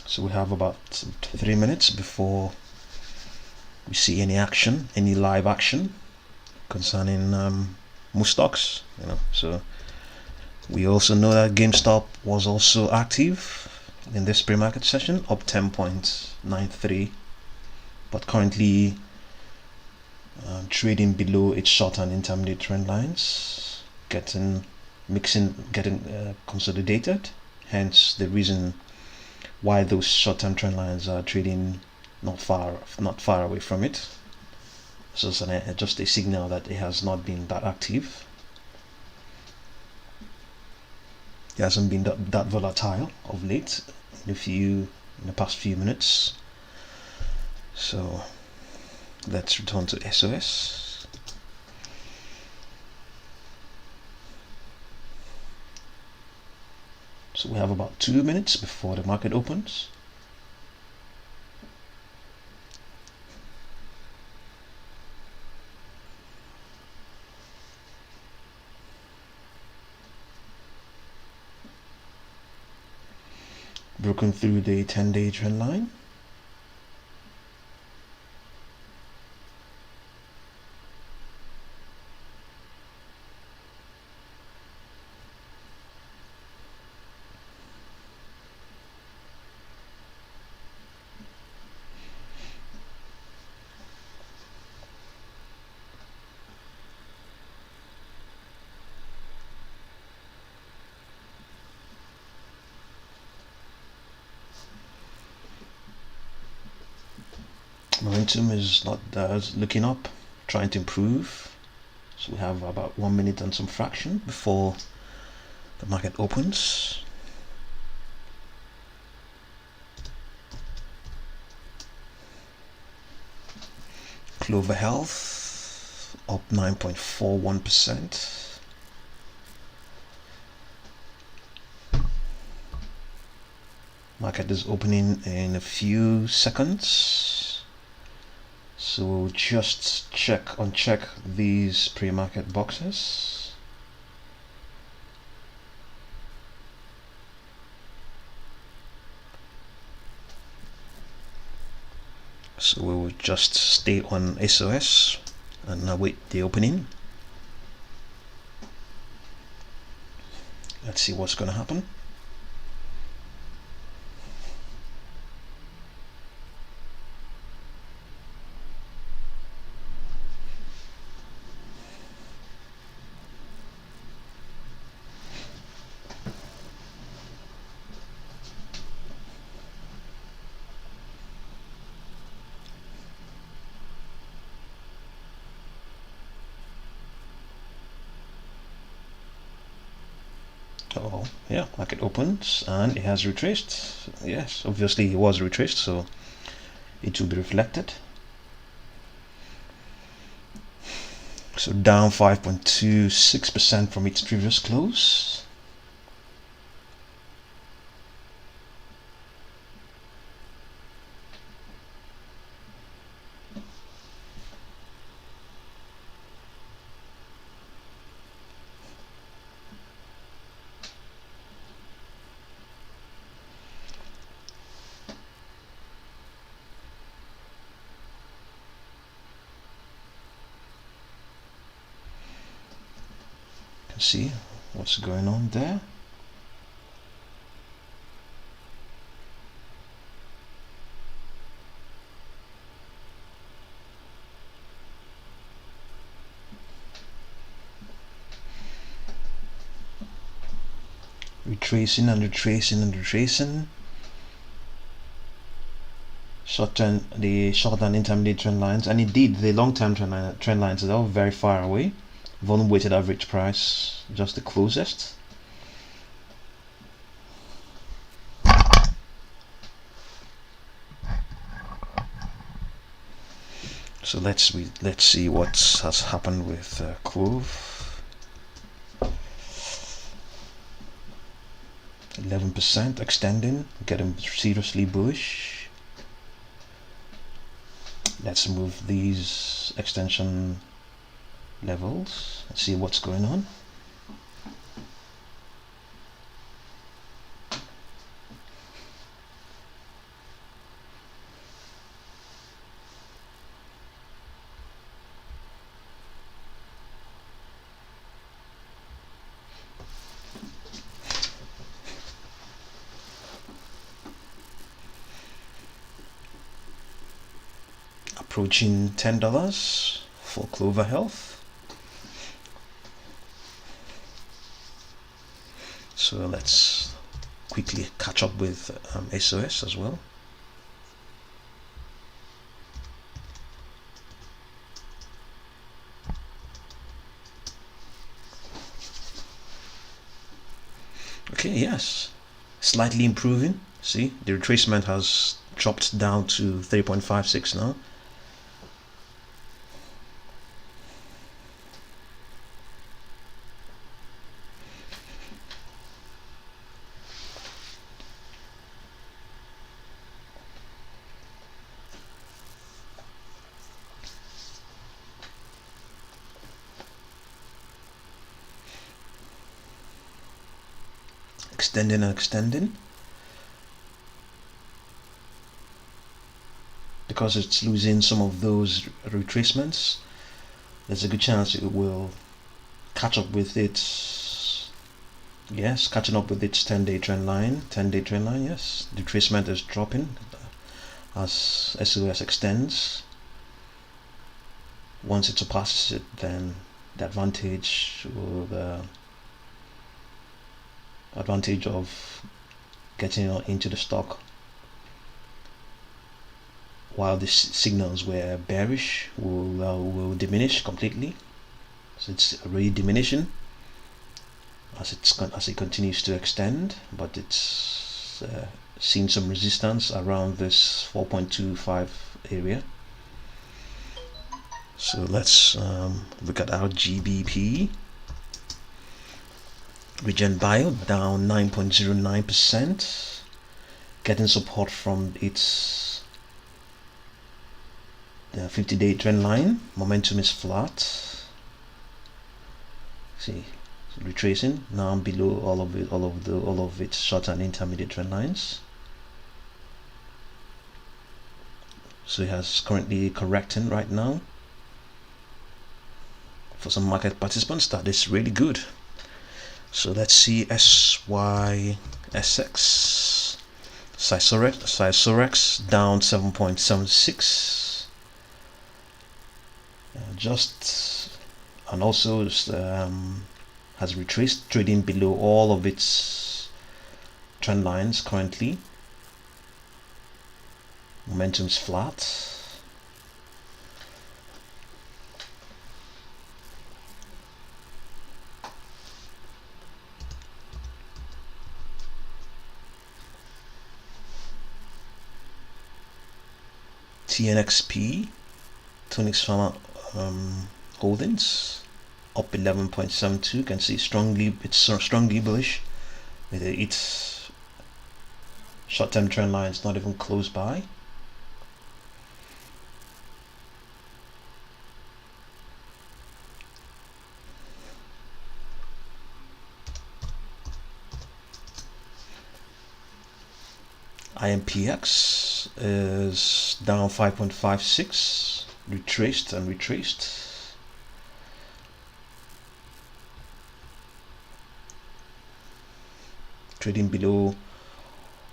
S1: So we have about 3 minutes before we see any action, any live action concerning most stocks. You know, so we also know that GameStop was also active in this pre-market session, up 10.93, but currently trading below its short and intermediate trend lines, getting consolidated. Hence the reason why those short-term trend lines are trading not far away from it. So it's just a signal that it has not been that active. It hasn't been that volatile of late in the past few minutes. So let's return to SOS. So we have about 2 minutes before the market opens. Broken through the 10-day trend line. Momentum is not looking up, trying to improve. So we have about 1 minute and some fraction before the market opens. Clover Health up 9.41%. Market is opening in a few seconds. So we'll just uncheck these pre-market boxes. So we will just stay on SOS and await the opening. Let's see what's going to happen. Oh yeah, market opens and it has retraced. Yes, obviously it was retraced, so it will be reflected. So down 5.26% from its previous close. See what's going on there. Retracing and retracing and retracing. The short and intermediate trend lines, and indeed the long-term trend lines are all very far away. Volume weighted average price just the closest. So let's see what has happened with Clov. 11% extending, getting seriously bullish. Let's move these extension levels and see what's going on. Approaching $10 for Clover Health. So let's quickly catch up with SOS as well. Okay, yes, slightly improving. See, the retracement has dropped down to 3.56 now. Extending and extending. Because it's losing some of those retracements, there's a good chance it will catch up with its, yes, catching up with its 10-day trend line. 10-day trend line, yes. The retracement is dropping as SOS extends. Once it surpasses it, then the advantage of getting into the stock while the signals were bearish will diminish completely. So it's already diminishing as it continues to extend, but it's seen some resistance around this 4.25 area. So let's look at RGBP. Regen Bio down 9.09%, getting support from its 50-day trend line. Momentum is flat. See, so retracing now below all of its short and intermediate trend lines. So it has currently correcting right now. For some market participants, that is really good. So let's see SYSX. SYSOREX down 7.76. And also has retraced, trading below all of its trend lines currently. Momentum's flat. Tnxp, Tnxp holdings up 11.72. You can see it's strongly bullish. Its short-term trend line is not even close by. INPX is down 5.56, retraced and retraced. Trading below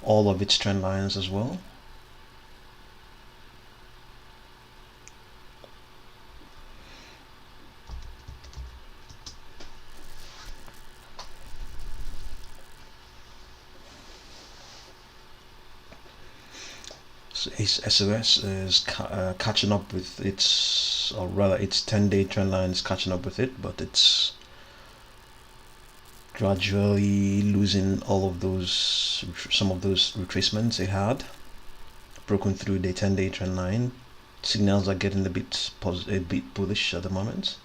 S1: all of its trend lines as well. So SYSOREX is catching up with its, or rather its 10-day trend line is catching up with it, but it's gradually losing all of those, some of those retracements it had. Broken through the 10-day trend line. Signals are getting a bit bullish at the moment.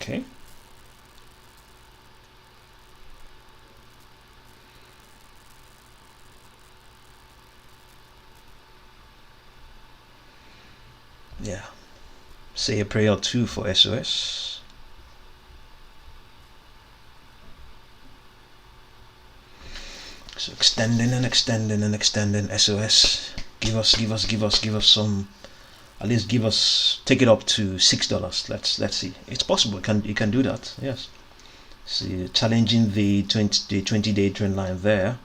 S1: Okay. Yeah. Say a prayer or two for SYSOREX. So extending and extending and extending SYSOREX. Give us some. At least give us, take it up to $6. Let's see. It's possible. You can do that. Yes. See, challenging the 20-day trend line there.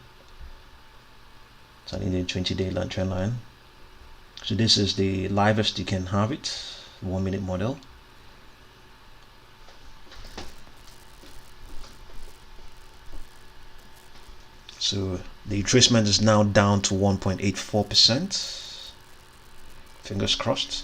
S1: Challenging the 20-day trend line. So this is the livest you can have it. 1 minute model. So the retracement is now down to 1.84%. Fingers crossed.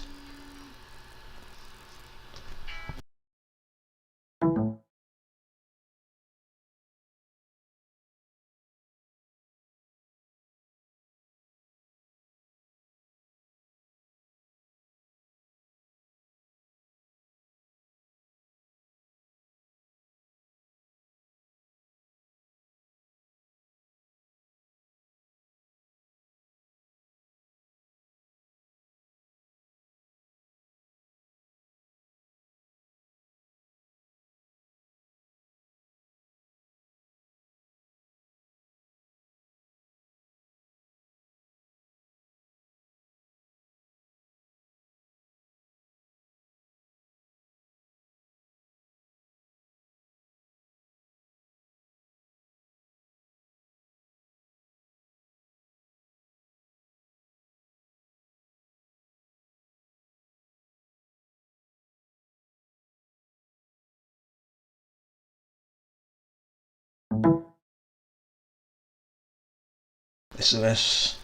S1: SYSOREX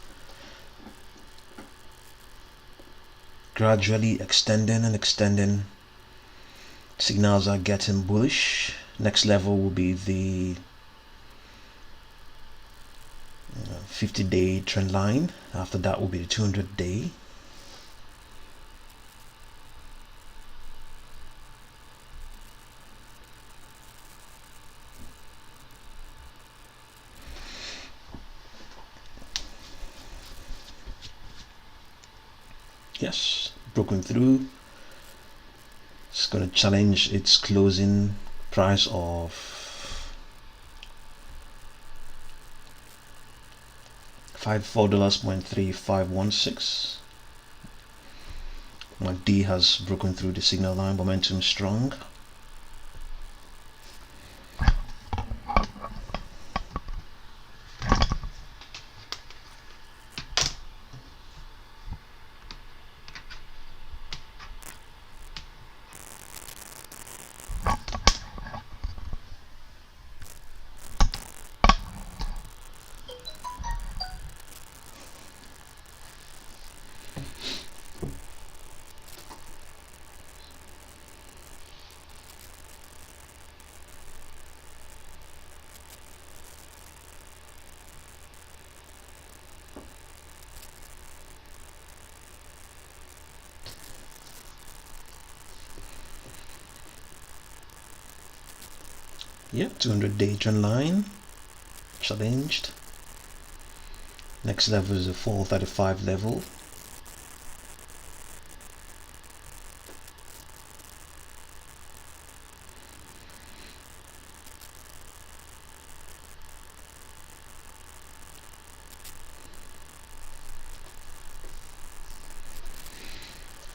S1: gradually extending and extending. Signals are getting bullish. Next level will be the 50-day trend line. After that will be the 200-day. Yes, broken through. It's going to challenge its closing price of $4.3516. MACD has broken through the signal line. Momentum strong. Yeah, 200-day trend line challenged. Next level is a 435 level.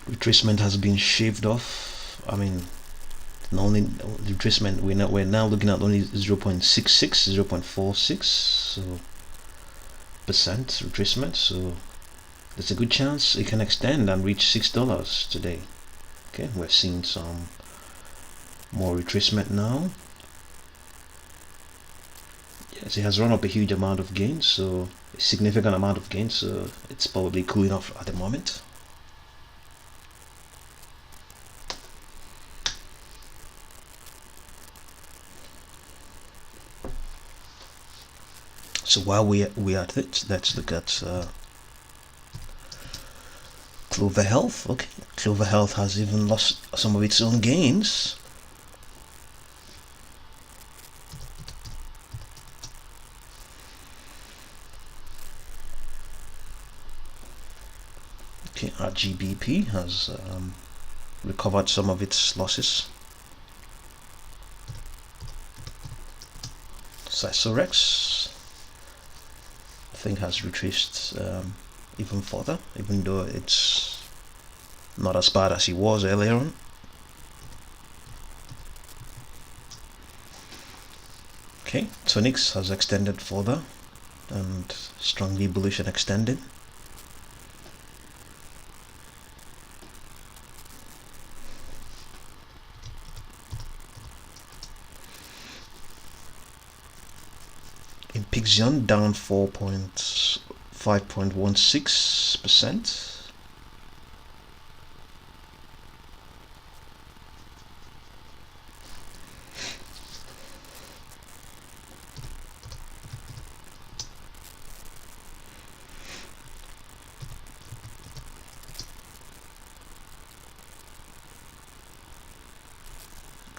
S1: Retracement has been shaved off. I mean, not only the retracement, we're now looking at only 0.66, 0.46 so percent retracement. So there's a good chance it can extend and reach $6 today. Okay, we're seeing some more retracement now. Yes, it has run up a huge amount of gains, so a significant amount of gains, so it's probably cooling off at the moment. So while we're at it, let's look at Clover Health. Okay, Clover Health has even lost some of its own gains. Okay, RGBP has recovered some of its losses. SYSOREX, I think, has retraced even further, even though it's not as bad as it was earlier on. Okay, Tnxp has extended further and strongly bullish and extended. INPX down 5.16%.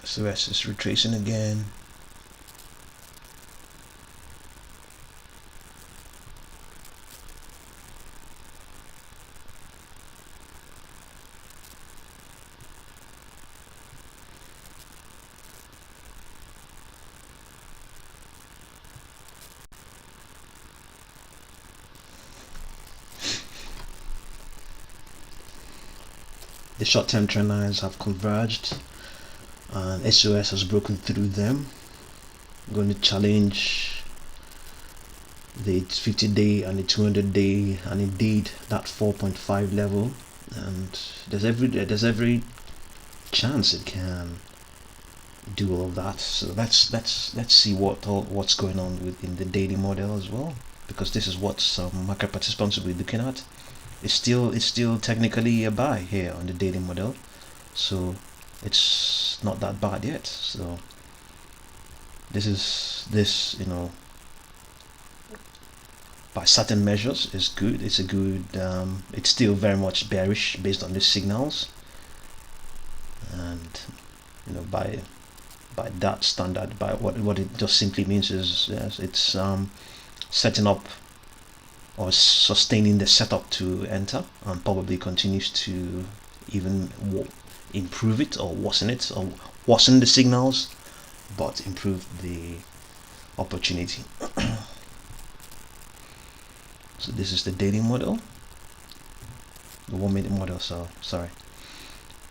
S1: SYSOREX is retracing again. The short-term trend lines have converged and SOS has broken through them. I'm going to challenge the 50-day and the 200-day, and indeed that 4.5 level, and there's every chance it can do all of that. So let's see what's going on within the daily model as well, because this is what some market participants will be looking at. It's still technically a buy here on the daily model, so it's not that bad yet. So this you know, by certain measures is good. It's a good it's still very much bearish based on the signals, and you know, by that standard, by what it just simply means is, yes, it's setting up or sustaining the setup to enter, and probably continues to even improve it or worsen it, or worsen the signals but improve the opportunity. So this is the daily model, the 1 minute model. So sorry.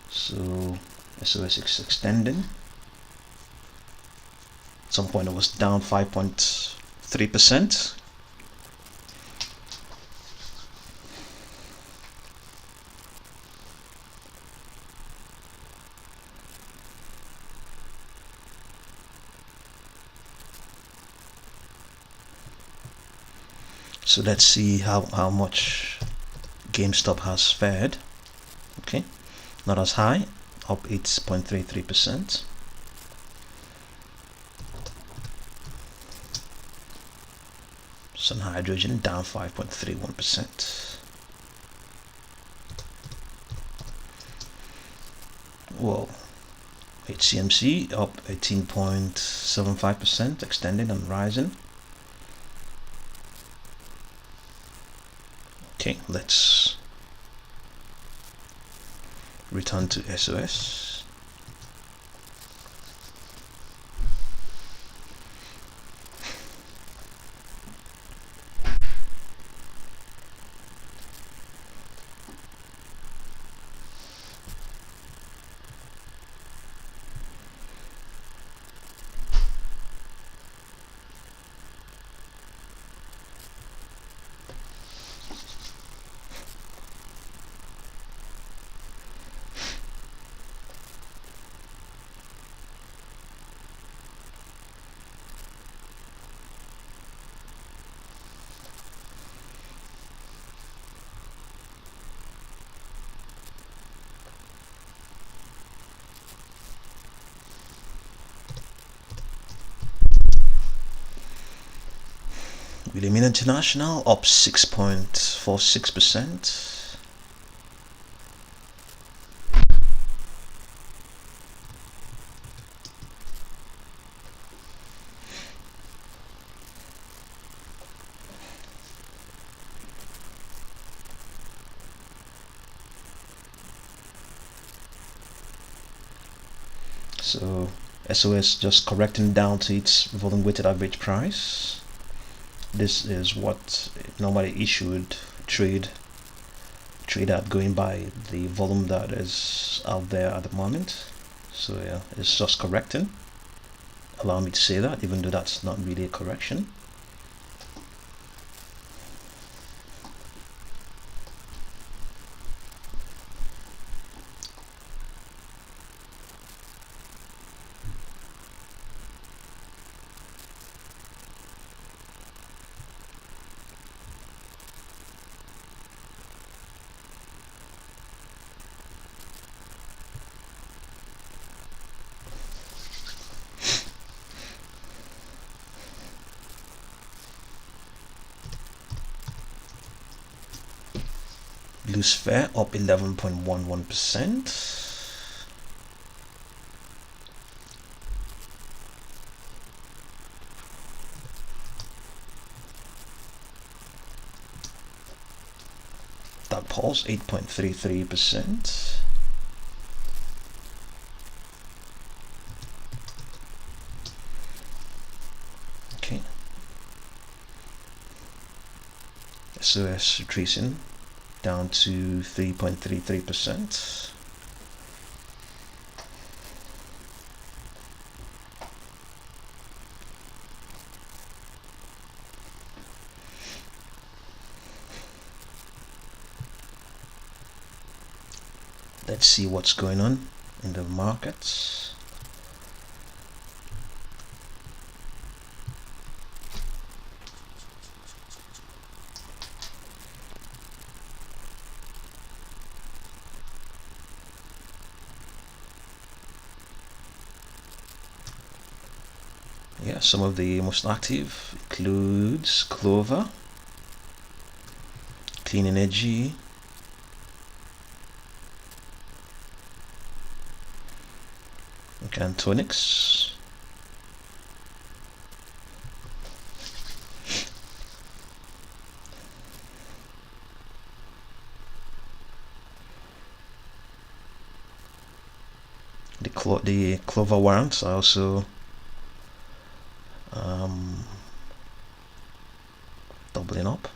S1: So SOS is extending. At some point it was down 5.3%. So let's see how much GameStop has fared. Okay, not as high, up 8.33%. Sun Hydrogen down 5.31%. Whoa, HCMC up 18.75%, extending and rising. Okay, let's return to SOS. William International up 6.46%. So SOS just correcting down to its volume weighted average price. This is what it normally issued trade at, going by the volume that is out there at the moment. So yeah, it's just correcting. Allow me to say that, even though that's not really a correction. Loose fair up 11.11%. That pulse 8.33%. Okay. SOS retracing down to 3.33%. Let's see what's going on in the markets. Yeah, some of the most active includes Clover, Clean Energy, and Tnxp. The Clover warrants are also doubling up.